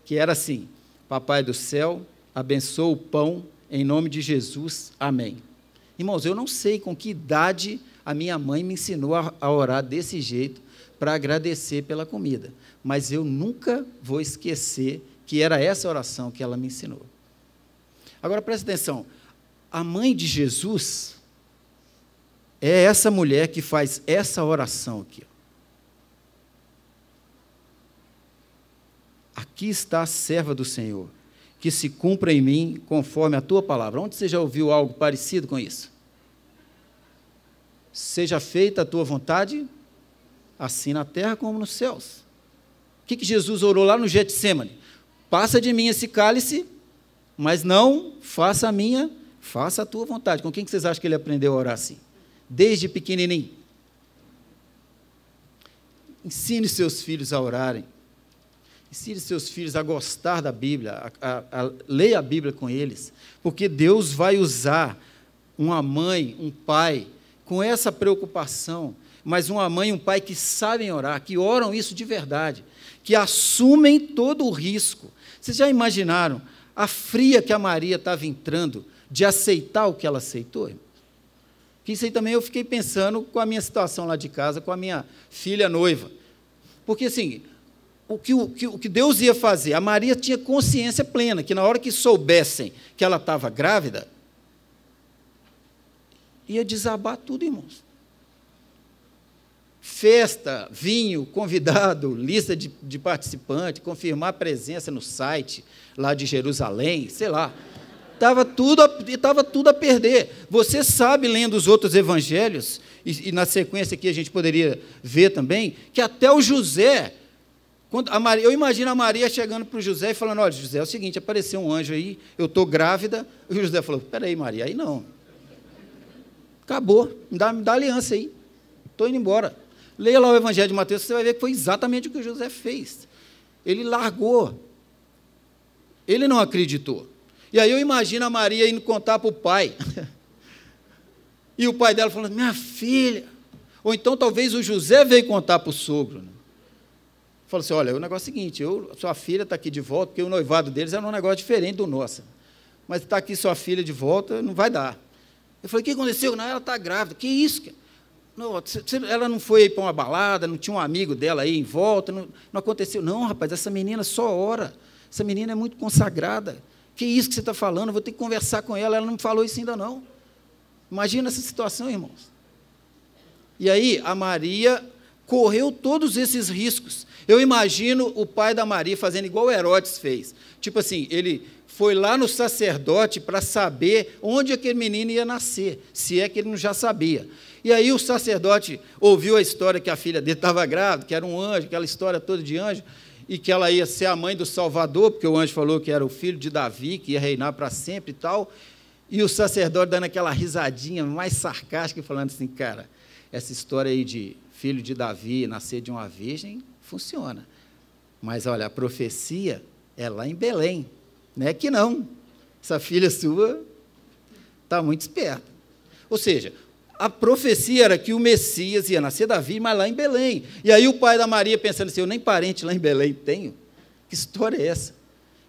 que era assim: Papai do céu, abençoa o pão, em nome de Jesus, amém. Irmãos, eu não sei com que idade a minha mãe me ensinou a orar desse jeito para agradecer pela comida, mas eu nunca vou esquecer que era essa oração que ela me ensinou. Agora, presta atenção, a mãe de Jesus é essa mulher que faz essa oração aqui. Aqui está a serva do Senhor, que se cumpra em mim conforme a tua palavra. Onde você já ouviu algo parecido com isso? Seja feita a tua vontade, assim na terra como nos céus. O que Jesus orou lá no Getsemane? Passa de mim esse cálice, mas não faça a minha, faça a tua vontade. Com quem vocês acham que ele aprendeu a orar assim? Desde pequenininho. Ensine seus filhos a orarem. Ensine seus filhos a gostar da Bíblia, a ler a Bíblia com eles, porque Deus vai usar uma mãe, um pai, com essa preocupação, mas uma mãe e um pai que sabem orar, que oram isso de verdade, que assumem todo o risco. Vocês já imaginaram a fria que a Maria estava entrando de aceitar o que ela aceitou? Que isso aí também eu fiquei pensando com a minha situação lá de casa, com a minha filha noiva. Porque, assim, o que Deus ia fazer? A Maria tinha consciência plena, que na hora que soubessem que ela estava grávida, ia desabar tudo, irmãos. Festa, vinho, convidado, lista de participantes, confirmar a presença no site lá de Jerusalém, sei lá. Estava tudo a perder. Você sabe, lendo os outros evangelhos, e na sequência aqui a gente poderia ver também, que até o José, eu imagino a Maria chegando para o José e falando: olha, José, é o seguinte, apareceu um anjo aí, eu estou grávida. E o José falou: espera aí, Maria, aí não. Acabou, me dá aliança aí, estou indo embora. Leia lá o Evangelho de Mateus, você vai ver que foi exatamente o que o José fez. Ele largou, ele não acreditou. E aí eu imagino a Maria indo contar para o pai. E o pai dela falando, minha filha. Ou então, talvez, o José veio contar para o sogro. Né? Falou assim, olha, o negócio é o seguinte, sua filha está aqui de volta, porque o noivado deles era um negócio diferente do nosso. Mas está aqui sua filha de volta, não vai dar. Eu falei, o que aconteceu? Não, ela está grávida. Que isso? Não, ela não foi para uma balada, não tinha um amigo dela aí em volta, não aconteceu. Não, rapaz, essa menina só ora. Essa menina é muito consagrada. Que isso que você está falando? Eu vou ter que conversar com ela. Ela não me falou isso ainda não. Imagina essa situação, irmãos. E aí, a Maria correu todos esses riscos. Eu imagino o pai da Maria fazendo igual Herodes fez. Tipo assim, ele foi lá no sacerdote para saber onde aquele menino ia nascer, se é que ele não já sabia. E aí o sacerdote ouviu a história que a filha dele estava grávida, que era um anjo, aquela história toda de anjo, e que ela ia ser a mãe do Salvador, porque o anjo falou que era o filho de Davi, que ia reinar para sempre e tal. E o sacerdote dando aquela risadinha mais sarcástica, falando assim, cara, essa história aí de filho de Davi nascer de uma virgem funciona. Mas, olha, a profecia é lá em Belém. Não é que não. Essa filha sua está muito esperta. Ou seja, a profecia era que o Messias ia nascer Davi, mas lá em Belém. E aí o pai da Maria pensando assim, eu nem parente lá em Belém tenho. Que história é essa?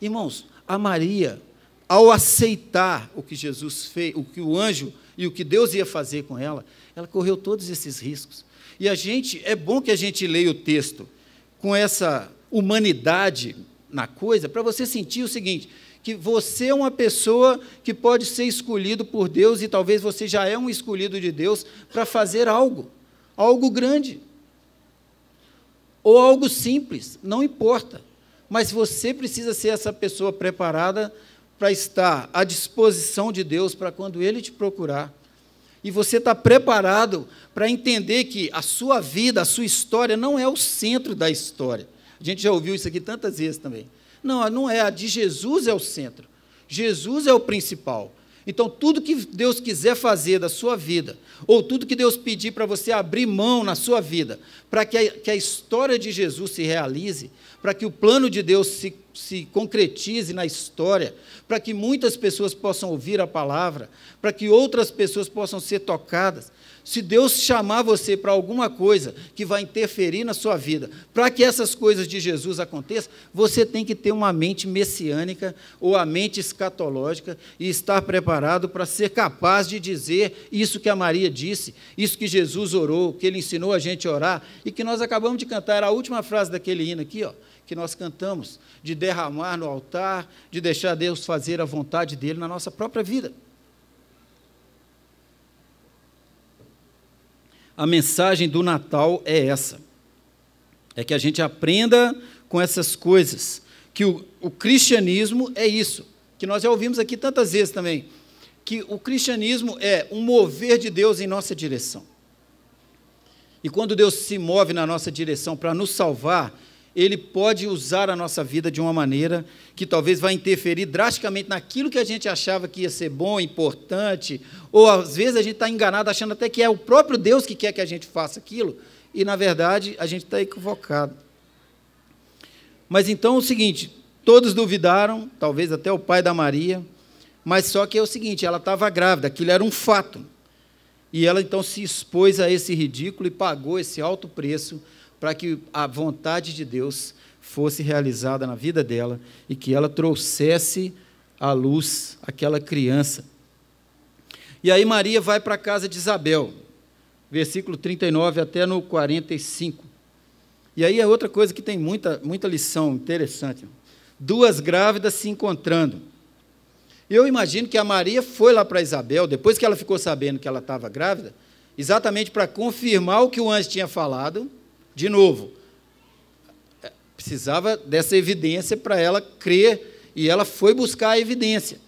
Irmãos, a Maria, ao aceitar o que Jesus fez, o que o anjo e o que Deus ia fazer com ela, ela correu todos esses riscos. E é bom que a gente leia o texto com essa humanidade na coisa, para você sentir o seguinte, que você é uma pessoa que pode ser escolhido por Deus e talvez você já é um escolhido de Deus para fazer algo grande, ou algo simples, não importa, mas você precisa ser essa pessoa preparada para estar à disposição de Deus para quando Ele te procurar. E você está preparado para entender que a sua vida, a sua história não é o centro da história. A gente já ouviu isso aqui tantas vezes também. Não, não é. A de Jesus é o centro. Jesus é o principal. Então, tudo que Deus quiser fazer da sua vida, ou tudo que Deus pedir para você abrir mão na sua vida, para que a história de Jesus se realize, para que o plano de Deus se concretize na história, para que muitas pessoas possam ouvir a palavra, para que outras pessoas possam ser tocadas. Se Deus chamar você para alguma coisa que vai interferir na sua vida, para que essas coisas de Jesus aconteçam, você tem que ter uma mente messiânica ou a mente escatológica e estar preparado para ser capaz de dizer isso que a Maria disse, isso que Jesus orou, que Ele ensinou a gente a orar e que nós acabamos de cantar. Era a última frase daquele hino aqui, ó, que nós cantamos, de derramar no altar, de deixar Deus fazer a vontade dEle na nossa própria vida. A mensagem do Natal é essa, é que a gente aprenda com essas coisas, que o cristianismo é isso, que nós já ouvimos aqui tantas vezes também, que o cristianismo é um mover de Deus em nossa direção. E quando Deus se move na nossa direção para nos salvar, Ele pode usar a nossa vida de uma maneira que talvez vai interferir drasticamente naquilo que a gente achava que ia ser bom, importante, ou às vezes a gente está enganado achando até que é o próprio Deus que quer que a gente faça aquilo, e na verdade a gente está equivocado. Mas então é o seguinte, todos duvidaram, talvez até o pai da Maria, mas só que é o seguinte, ela estava grávida, aquilo era um fato, e ela então se expôs a esse ridículo e pagou esse alto preço para que a vontade de Deus fosse realizada na vida dela e que ela trouxesse à luz aquela criança. E aí Maria vai para a casa de Isabel, versículo 39 até no 45. E aí é outra coisa que tem muita lição interessante. Duas grávidas se encontrando. Eu imagino que a Maria foi lá para Isabel, depois que ela ficou sabendo que ela estava grávida, exatamente para confirmar o que o anjo tinha falado. De novo, precisava dessa evidência para ela crer, e ela foi buscar a evidência.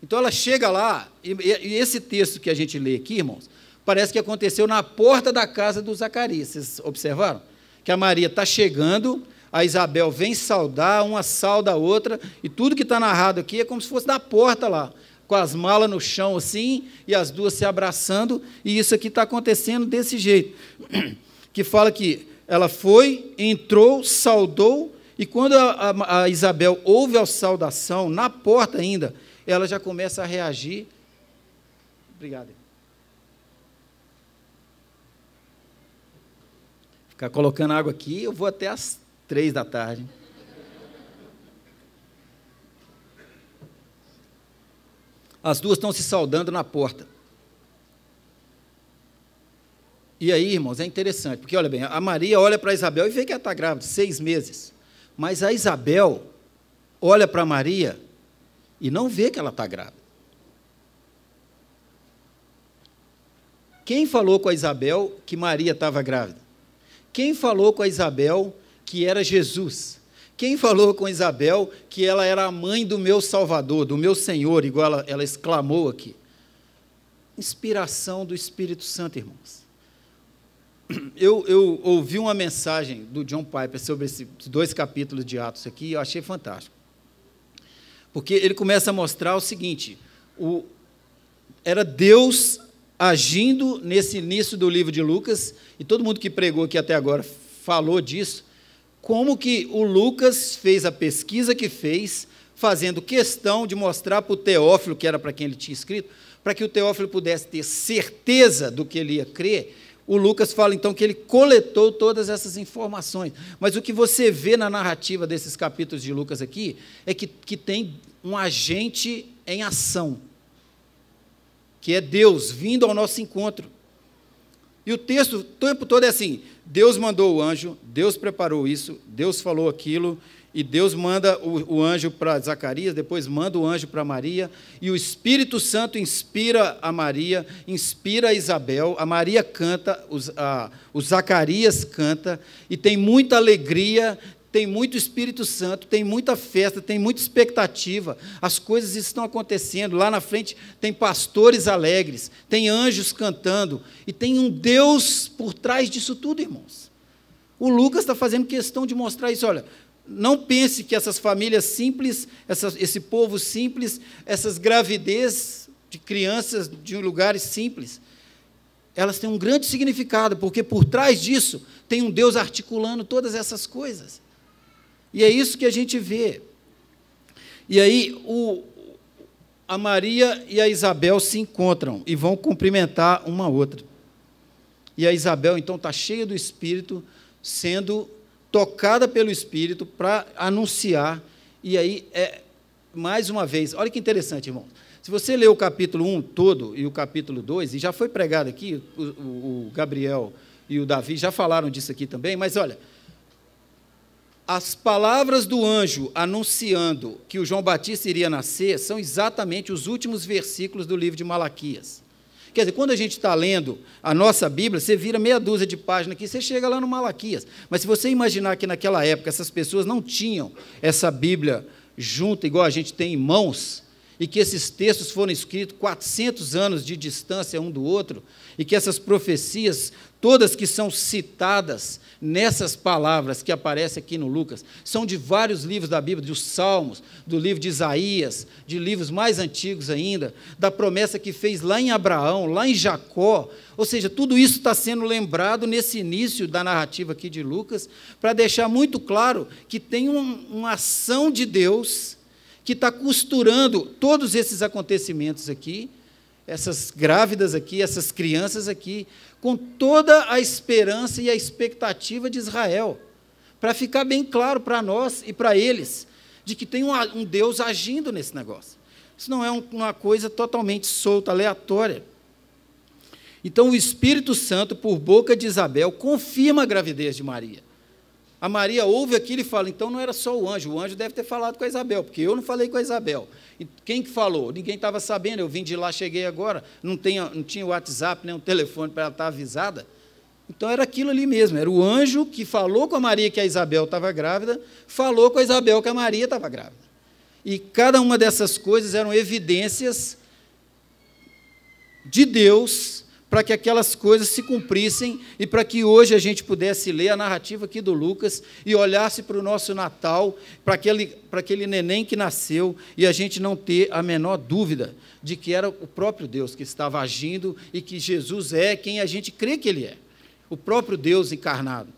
Então, ela chega lá, e esse texto que a gente lê aqui, irmãos, parece que aconteceu na porta da casa do Zacarias. Vocês observaram? Que a Maria está chegando, a Isabel vem saudar, uma sauda a outra, e tudo que está narrado aqui é como se fosse da porta lá, com as malas no chão assim, e as duas se abraçando, e isso aqui está acontecendo desse jeito. Que fala que ela foi, entrou, saudou, e quando a Isabel ouve a saudação, na porta ainda, ela já começa a reagir. Obrigado. Ficar colocando água aqui, eu vou até às 3 da tarde. As duas estão se saudando na porta. E aí, irmãos, é interessante, porque, olha bem, a Maria olha para Isabel e vê que ela está grávida, 6 meses. Mas a Isabel olha para Maria e não vê que ela está grávida. Quem falou com a Isabel que Maria estava grávida? Quem falou com a Isabel que era Jesus? Quem falou com Isabel que ela era a mãe do meu Salvador, do meu Senhor, igual ela exclamou aqui? Inspiração do Espírito Santo, irmãos. Eu ouvi uma mensagem do John Piper sobre esses 2 capítulos de Atos aqui, e eu achei fantástico. Porque ele começa a mostrar o seguinte, era Deus agindo nesse início do livro de Lucas, e todo mundo que pregou aqui até agora falou disso, como que o Lucas fez a pesquisa que fez, fazendo questão de mostrar para o Teófilo, que era para quem ele tinha escrito, para que o Teófilo pudesse ter certeza do que ele ia crer. O Lucas fala, então, que ele coletou todas essas informações. Mas o que você vê na narrativa desses capítulos de Lucas aqui é que tem um agente em ação, que é Deus vindo ao nosso encontro. E o texto, o tempo todo é assim, Deus mandou o anjo, Deus preparou isso, Deus falou aquilo, e Deus manda o anjo para Zacarias, depois manda o anjo para Maria, e o Espírito Santo inspira a Maria, inspira a Isabel, a Maria canta, o Zacarias canta, e tem muita alegria, tem muito Espírito Santo, tem muita festa, tem muita expectativa, as coisas estão acontecendo, lá na frente tem pastores alegres, tem anjos cantando, e tem um Deus por trás disso tudo, irmãos. O Lucas está fazendo questão de mostrar isso, olha, não pense que essas famílias simples, esse povo simples, essas gravidez de crianças de lugares simples, elas têm um grande significado, porque por trás disso tem um Deus articulando todas essas coisas. E é isso que a gente vê. E aí, a Maria e a Isabel se encontram e vão cumprimentar uma outra. E a Isabel, então, está cheia do Espírito, sendo tocada pelo Espírito para anunciar. E aí, mais uma vez, olha que interessante, irmão. Se você ler o capítulo 1 todo e o capítulo 2, e já foi pregado aqui, o Gabriel e o Davi já falaram disso aqui também, mas olha, as palavras do anjo anunciando que o João Batista iria nascer são exatamente os últimos versículos do livro de Malaquias. Quer dizer, quando a gente está lendo a nossa Bíblia, você vira meia dúzia de páginas aqui, você chega lá no Malaquias. Mas se você imaginar que naquela época essas pessoas não tinham essa Bíblia junto, igual a gente tem em mãos, e que esses textos foram escritos 400 anos de distância um do outro, e que essas profecias, todas que são citadas nessas palavras que aparecem aqui no Lucas, são de vários livros da Bíblia, dos Salmos, do livro de Isaías, de livros mais antigos ainda, da promessa que fez lá em Abraão, lá em Jacó, ou seja, tudo isso está sendo lembrado nesse início da narrativa aqui de Lucas, para deixar muito claro que tem uma ação de Deus que está costurando todos esses acontecimentos aqui, essas grávidas aqui, essas crianças aqui, com toda a esperança e a expectativa de Israel, para ficar bem claro para nós e para eles, de que tem um Deus agindo nesse negócio. Isso não é uma coisa totalmente solta, aleatória. Então, o Espírito Santo, por boca de Isabel, confirma a gravidez de Maria. A Maria ouve aquilo e fala, então não era só o anjo deve ter falado com a Isabel, porque eu não falei com a Isabel. E quem que falou? Ninguém estava sabendo, eu vim de lá, cheguei agora, não tinha WhatsApp, nem um telefone para ela estar avisada. Então era aquilo ali mesmo, era o anjo que falou com a Maria que a Isabel estava grávida, falou com a Isabel que a Maria estava grávida. E cada uma dessas coisas eram evidências de Deus para que aquelas coisas se cumprissem e para que hoje a gente pudesse ler a narrativa aqui do Lucas e olhasse para o nosso Natal, para aquele neném que nasceu, e a gente não ter a menor dúvida de que era o próprio Deus que estava agindo e que Jesus é quem a gente crê que Ele é, o próprio Deus encarnado.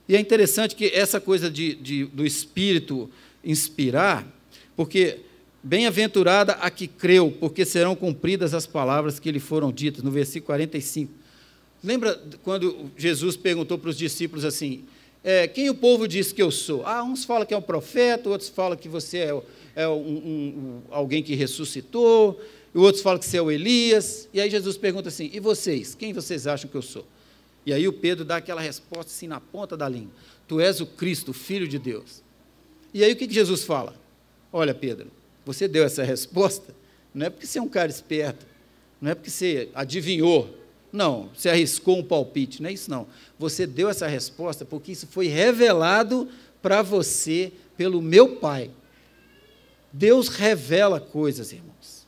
E é interessante que essa coisa do Espírito inspirar, porque bem-aventurada a que creu, porque serão cumpridas as palavras que lhe foram ditas, no versículo 45. Lembra quando Jesus perguntou para os discípulos assim, quem o povo diz que eu sou? Uns falam que é um profeta, outros falam que você é alguém que ressuscitou, e outros falam que você é o Elias. E aí Jesus pergunta assim, e vocês? Quem vocês acham que eu sou? E aí o Pedro dá aquela resposta assim na ponta da língua, tu és o Cristo, o Filho de Deus. E aí o que Jesus fala? Olha, Pedro, você deu essa resposta, não é porque você é um cara esperto, não é porque você adivinhou, não, você arriscou um palpite, não é isso não. Você deu essa resposta porque isso foi revelado para você pelo meu Pai. Deus revela coisas, irmãos.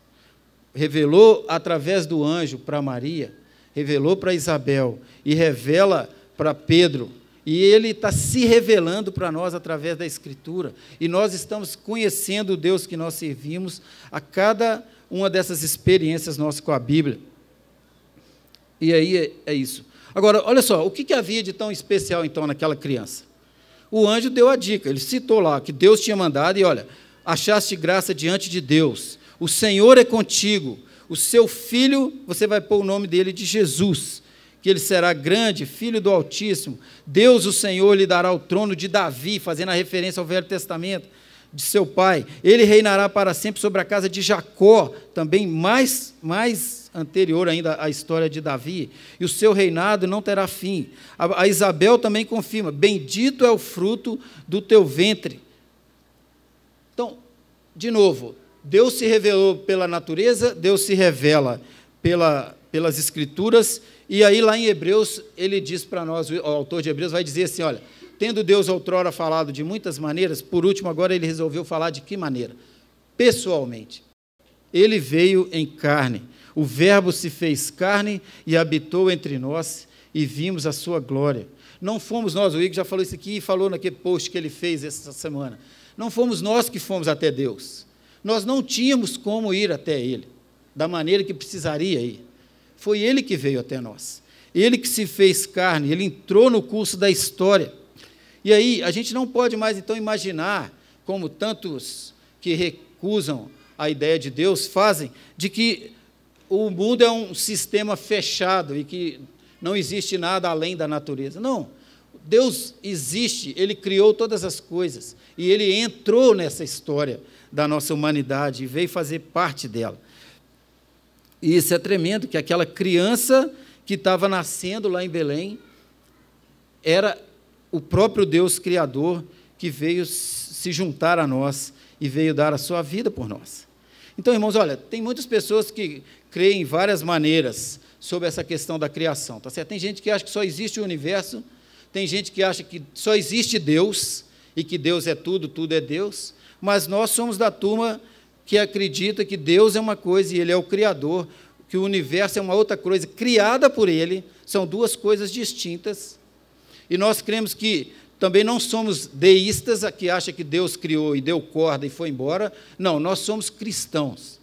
Revelou através do anjo para Maria, revelou para Isabel e revela para Pedro. E ele está se revelando para nós através da Escritura. E nós estamos conhecendo o Deus que nós servimos a cada uma dessas experiências nossas com a Bíblia. E aí é isso. Agora, olha só, o que havia de tão especial, então, naquela criança? O anjo deu a dica, ele citou lá que Deus tinha mandado, e olha, achaste graça diante de Deus, o Senhor é contigo, o seu filho, você vai pôr o nome dele de Jesus, que ele será grande, filho do Altíssimo, Deus o Senhor lhe dará o trono de Davi, fazendo a referência ao Velho Testamento, de seu pai, ele reinará para sempre sobre a casa de Jacó, também mais anterior ainda à história de Davi, e o seu reinado não terá fim. A Isabel também confirma, bendito é o fruto do teu ventre. Então, de novo, Deus se revelou pela natureza, Deus se revela pelas Escrituras, e aí lá em Hebreus, ele diz para nós, o autor de Hebreus vai dizer assim, olha, tendo Deus outrora falado de muitas maneiras, por último agora ele resolveu falar de que maneira? Pessoalmente. Ele veio em carne, o Verbo se fez carne e habitou entre nós e vimos a sua glória. Não fomos nós, o Igor já falou isso aqui e falou naquele post que ele fez essa semana, não fomos nós que fomos até Deus, nós não tínhamos como ir até Ele, da maneira que precisaria ir, foi Ele que veio até nós, Ele que se fez carne, Ele entrou no curso da história. E aí, a gente não pode mais, então, imaginar, como tantos que recusam a ideia de Deus fazem, de que o mundo é um sistema fechado e que não existe nada além da natureza. Não, Deus existe, Ele criou todas as coisas, e Ele entrou nessa história da nossa humanidade e veio fazer parte dela. E isso é tremendo, que aquela criança que estava nascendo lá em Belém era o próprio Deus Criador que veio se juntar a nós e veio dar a sua vida por nós. Então, irmãos, olha, tem muitas pessoas que creem em várias maneiras sobre essa questão da criação, tá certo? Tem gente que acha que só existe o universo, tem gente que acha que só existe Deus e que Deus é tudo, tudo é Deus, mas nós somos da turma que acredita que Deus é uma coisa e Ele é o Criador, que o universo é uma outra coisa criada por Ele, são duas coisas distintas. E nós cremos que também não somos deístas, que acham que Deus criou e deu corda e foi embora. Não, nós somos cristãos.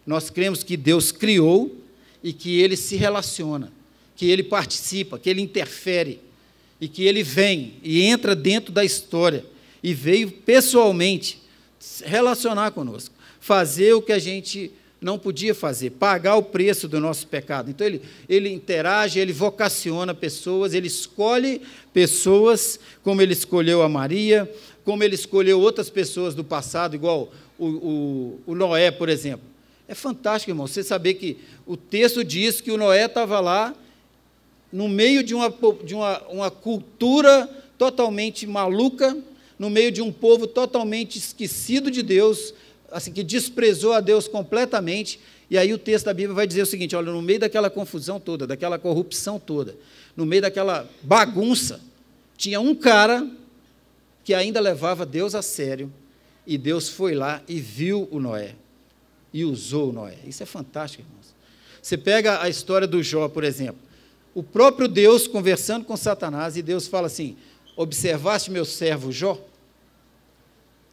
Nós cremos que Deus criou e que Ele se relaciona, que Ele participa, que Ele interfere, e que Ele vem e entra dentro da história, e veio pessoalmente relacionar conosco, fazer o que a gente não podia fazer, pagar o preço do nosso pecado. Então, ele interage, ele vocaciona pessoas, ele escolhe pessoas, como ele escolheu a Maria, como ele escolheu outras pessoas do passado, igual o Noé, por exemplo. É fantástico, irmão, você saber que o texto diz que o Noé estava lá, no meio de uma cultura totalmente maluca, no meio de um povo totalmente esquecido de Deus, assim, que desprezou a Deus completamente, e aí o texto da Bíblia vai dizer o seguinte, olha, no meio daquela confusão toda, daquela corrupção toda, no meio daquela bagunça, tinha um cara que ainda levava Deus a sério, e Deus foi lá e viu o Noé, e usou o Noé. Isso é fantástico, irmãos. Você pega a história do Jó, por exemplo, o próprio Deus conversando com Satanás, e Deus fala assim, observaste meu servo Jó?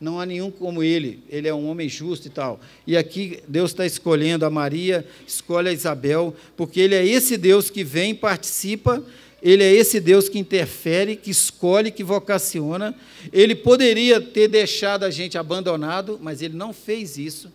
Não há nenhum como ele é um homem justo e tal. E aqui Deus está escolhendo a Maria, escolhe a Isabel, porque Ele é esse Deus que vem, participa, Ele é esse Deus que interfere, que escolhe, que vocaciona. Ele poderia ter deixado a gente abandonado, mas Ele não fez isso.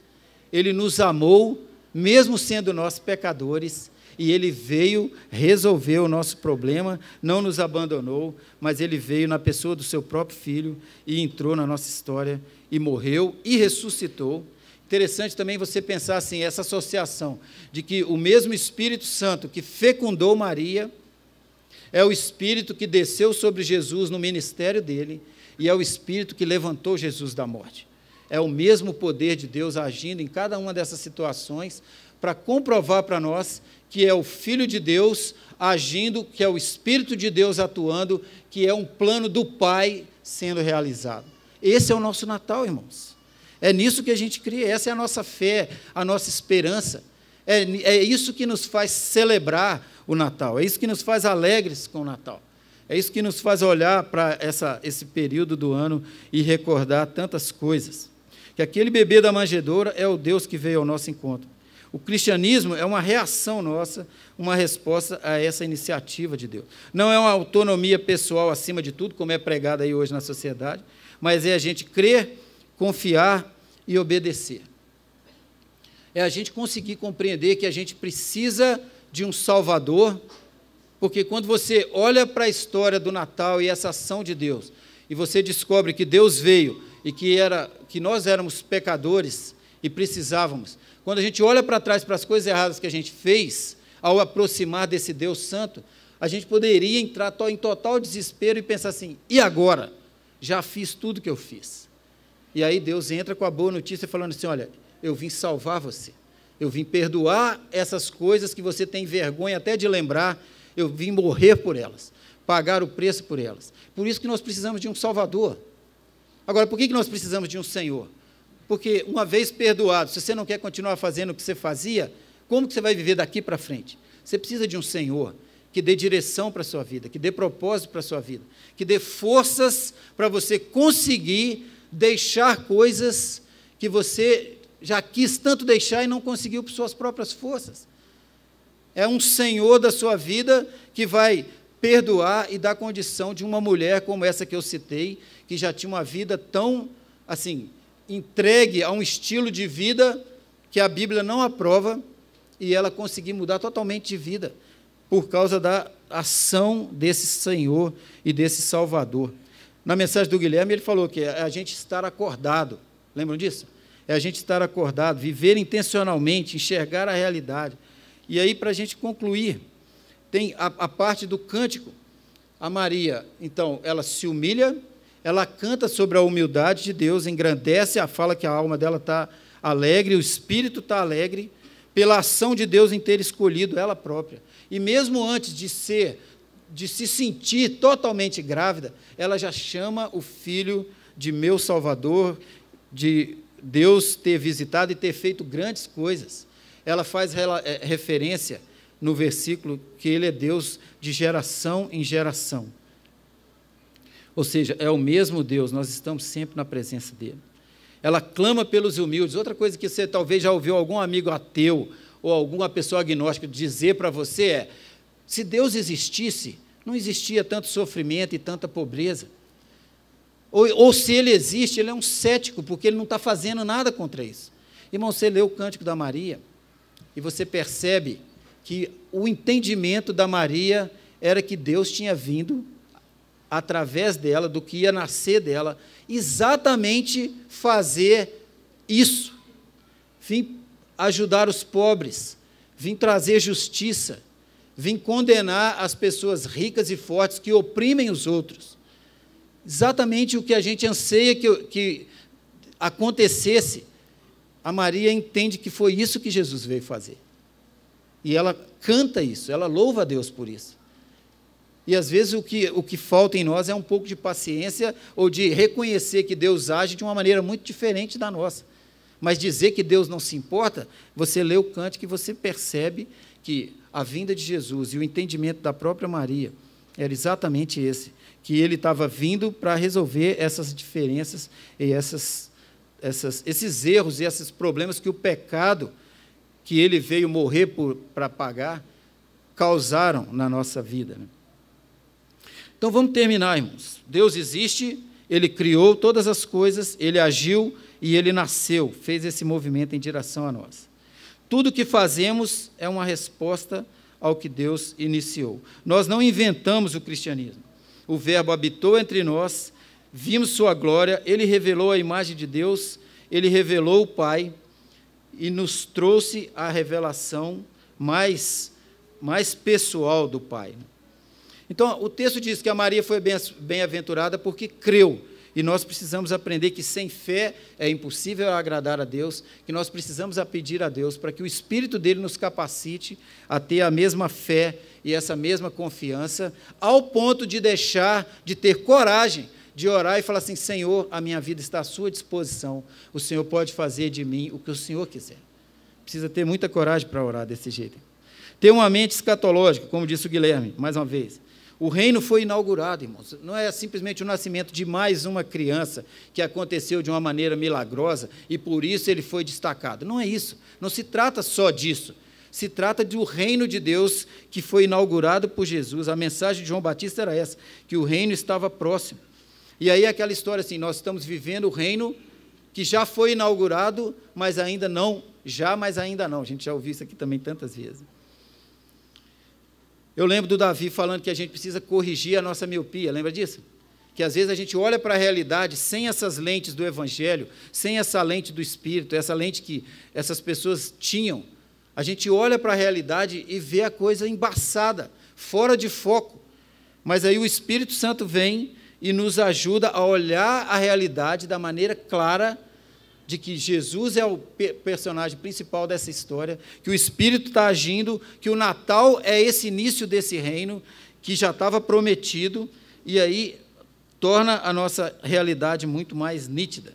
Ele nos amou, mesmo sendo nós pecadores, e Ele veio resolver o nosso problema, não nos abandonou, mas Ele veio na pessoa do seu próprio Filho e entrou na nossa história e morreu e ressuscitou. Interessante também você pensar assim, essa associação de que o mesmo Espírito Santo que fecundou Maria é o Espírito que desceu sobre Jesus no ministério dele e é o Espírito que levantou Jesus da morte. É o mesmo poder de Deus agindo em cada uma dessas situações para comprovar para nós que é o Filho de Deus agindo, que é o Espírito de Deus atuando, que é um plano do Pai sendo realizado. Esse é o nosso Natal, irmãos. É nisso que a gente crê, essa é a nossa fé, a nossa esperança. É isso que nos faz celebrar o Natal, é isso que nos faz alegres com o Natal. É isso que nos faz olhar para esse período do ano e recordar tantas coisas. Que aquele bebê da manjedoura é o Deus que veio ao nosso encontro. O cristianismo é uma reação nossa, uma resposta a essa iniciativa de Deus. Não é uma autonomia pessoal acima de tudo, como é pregado aí hoje na sociedade, mas é a gente crer, confiar e obedecer. É a gente conseguir compreender que a gente precisa de um Salvador, porque quando você olha para a história do Natal e essa ação de Deus, e você descobre que Deus veio e que nós éramos pecadores e precisávamos, quando a gente olha para trás para as coisas erradas que a gente fez, ao aproximar desse Deus Santo, a gente poderia entrar em total desespero e pensar assim, e agora? Já fiz tudo que eu fiz. E aí Deus entra com a boa notícia falando assim, olha, eu vim salvar você, eu vim perdoar essas coisas que você tem vergonha até de lembrar, eu vim morrer por elas, pagar o preço por elas. Por isso que nós precisamos de um Salvador. Agora, por que nós precisamos de um Senhor? Porque uma vez perdoado, se você não quer continuar fazendo o que você fazia, como que você vai viver daqui para frente? Você precisa de um Senhor que dê direção para a sua vida, que dê propósito para a sua vida, que dê forças para você conseguir deixar coisas que você já quis tanto deixar e não conseguiu por suas próprias forças. É um Senhor da sua vida que vai perdoar e dar condição de uma mulher como essa que eu citei, que já tinha uma vida tão, assim, entregue a um estilo de vida que a Bíblia não aprova, e ela conseguir mudar totalmente de vida, por causa da ação desse Senhor e desse Salvador. Na mensagem do Guilherme, ele falou que é a gente estar acordado, lembram disso? É a gente estar acordado, viver intencionalmente, enxergar a realidade. E aí, para a gente concluir, tem a parte do cântico. A Maria, então, ela se humilha, ela canta sobre a humildade de Deus, engrandece, fala que a alma dela está alegre, o espírito está alegre, pela ação de Deus em ter escolhido ela própria. E mesmo antes de se sentir totalmente grávida, ela já chama o filho de meu Salvador, de Deus ter visitado e ter feito grandes coisas. Ela faz referência no versículo que ele é Deus de geração em geração. Ou seja, é o mesmo Deus, nós estamos sempre na presença dele. Ela clama pelos humildes. Outra coisa que você talvez já ouviu algum amigo ateu ou alguma pessoa agnóstica dizer para você é, se Deus existisse, não existia tanto sofrimento e tanta pobreza. Ou se ele existe, ele é um cético, porque ele não está fazendo nada contra isso. Irmão, você lê o Cântico da Maria e você percebe que o entendimento da Maria era que Deus tinha vindo através dela, do que ia nascer dela, exatamente fazer isso. Vim ajudar os pobres, vim trazer justiça, vim condenar as pessoas ricas e fortes que oprimem os outros. Exatamente o que a gente anseia que acontecesse. A Maria entende que foi isso que Jesus veio fazer. E ela canta isso, ela louva a Deus por isso. E, às vezes, o que falta em nós é um pouco de paciência ou de reconhecer que Deus age de uma maneira muito diferente da nossa. Mas dizer que Deus não se importa, você lê o cântico e você percebe que a vinda de Jesus e o entendimento da própria Maria era exatamente esse, que ele estava vindo para resolver essas diferenças e esses erros e esses problemas que o pecado que ele veio morrer para pagar causaram na nossa vida, né? Então, vamos terminar, irmãos. Deus existe, ele criou todas as coisas, ele agiu e ele nasceu, fez esse movimento em direção a nós. Tudo que fazemos é uma resposta ao que Deus iniciou. Nós não inventamos o cristianismo. O Verbo habitou entre nós, vimos sua glória, ele revelou a imagem de Deus, ele revelou o Pai e nos trouxe a revelação mais pessoal do Pai. Então, o texto diz que a Maria foi bem-aventurada porque creu. E nós precisamos aprender que sem fé é impossível agradar a Deus, que nós precisamos pedir a Deus para que o Espírito dele nos capacite a ter a mesma fé e essa mesma confiança, ao ponto de deixar de ter coragem de orar e falar assim: Senhor, a minha vida está à sua disposição, o Senhor pode fazer de mim o que o Senhor quiser. Precisa ter muita coragem para orar desse jeito. Ter uma mente escatológica, como disse o Guilherme, mais uma vez. O reino foi inaugurado, irmãos. Não é simplesmente o nascimento de mais uma criança que aconteceu de uma maneira milagrosa e por isso ele foi destacado. Não é isso. Não se trata só disso. Se trata do reino de Deus que foi inaugurado por Jesus. A mensagem de João Batista era essa, que o reino estava próximo. E aí aquela história assim, nós estamos vivendo o reino que já foi inaugurado, mas ainda não. Mas ainda não. A gente já ouviu isso aqui também tantas vezes. Eu lembro do Davi falando que a gente precisa corrigir a nossa miopia, lembra disso? Que às vezes a gente olha para a realidade sem essas lentes do Evangelho, sem essa lente do Espírito, essa lente que essas pessoas tinham. A gente olha para a realidade e vê a coisa embaçada, fora de foco. Mas aí o Espírito Santo vem e nos ajuda a olhar a realidade da maneira clara, de que Jesus é o personagem principal dessa história, que o Espírito está agindo, que o Natal é esse início desse reino, que já estava prometido, e aí torna a nossa realidade muito mais nítida.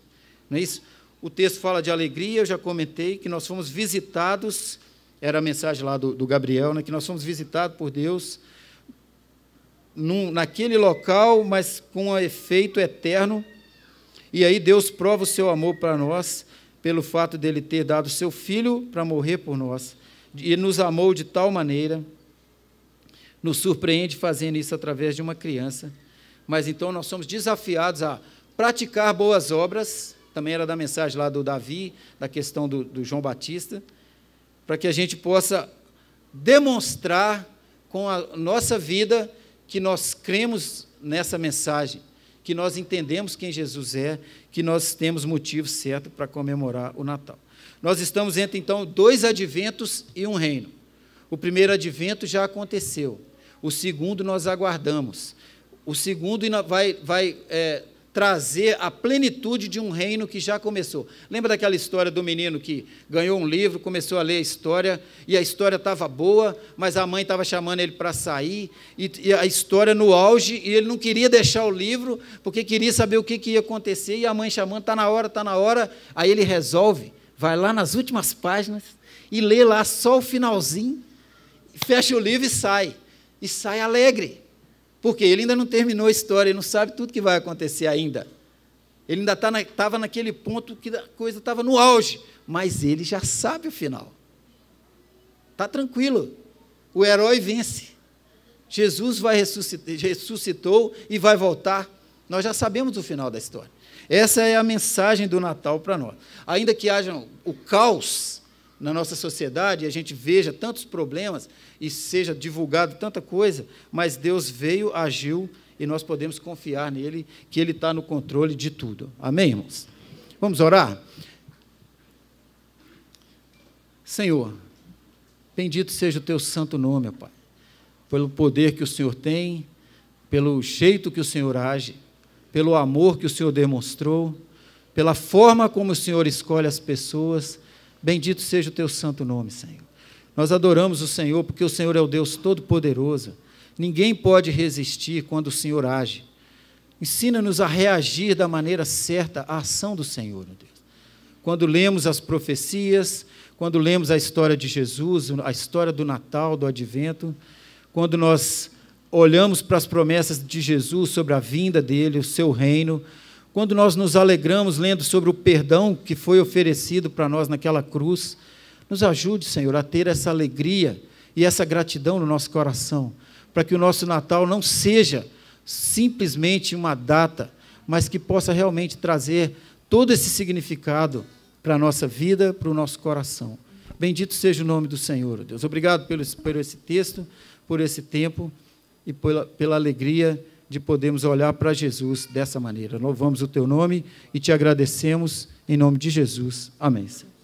Não é isso? O texto fala de alegria, eu já comentei, que nós fomos visitados, era a mensagem lá do Gabriel, né, que nós fomos visitados por Deus, naquele local, mas com um efeito eterno. E aí Deus prova o seu amor para nós, pelo fato dele ter dado seu Filho para morrer por nós. E nos amou de tal maneira, nos surpreende fazendo isso através de uma criança. Mas então nós somos desafiados a praticar boas obras, também era da mensagem lá do Davi, da questão do João Batista, para que a gente possa demonstrar com a nossa vida que nós cremos nessa mensagem, que nós entendemos quem Jesus é, que nós temos motivo certo para comemorar o Natal. Nós estamos entre, então, 2 adventos e um reino. O primeiro advento já aconteceu. O segundo nós aguardamos. O segundo vai trazer a plenitude de um reino que já começou. Lembra daquela história do menino que ganhou um livro, começou a ler a história, e a história estava boa, mas a mãe estava chamando ele para sair, e a história no auge, e ele não queria deixar o livro, porque queria saber o que ia acontecer, e a mãe chamando, está na hora, aí ele resolve, vai lá nas últimas páginas, e lê lá só o finalzinho, fecha o livro e sai alegre. Porque ele ainda não terminou a história, ele não sabe tudo que vai acontecer ainda. Ele ainda estava naquele ponto que a coisa estava no auge, mas ele já sabe o final. Está tranquilo, o herói vence. Jesus ressuscitou e vai voltar. Nós já sabemos o final da história. Essa é a mensagem do Natal para nós. Ainda que haja o caos na nossa sociedade, a gente veja tantos problemas e seja divulgado tanta coisa, mas Deus veio, agiu, e nós podemos confiar nele, que ele está no controle de tudo. Amém, irmãos? Vamos orar? Senhor, bendito seja o teu santo nome, Pai, pelo poder que o Senhor tem, pelo jeito que o Senhor age, pelo amor que o Senhor demonstrou, pela forma como o Senhor escolhe as pessoas. Bendito seja o teu santo nome, Senhor. Nós adoramos o Senhor porque o Senhor é o Deus Todo-Poderoso. Ninguém pode resistir quando o Senhor age. Ensina-nos a reagir da maneira certa à ação do Senhor, meu Deus. Quando lemos as profecias, quando lemos a história de Jesus, a história do Natal, do Advento, quando nós olhamos para as promessas de Jesus sobre a vinda dele, o seu reino, quando nós nos alegramos lendo sobre o perdão que foi oferecido para nós naquela cruz, nos ajude, Senhor, a ter essa alegria e essa gratidão no nosso coração, para que o nosso Natal não seja simplesmente uma data, mas que possa realmente trazer todo esse significado para a nossa vida, para o nosso coração. Bendito seja o nome do Senhor, Deus. Obrigado por esse texto, por esse tempo e pela alegria de podermos olhar para Jesus dessa maneira. Louvamos o teu nome e te agradecemos em nome de Jesus. Amém, Senhor.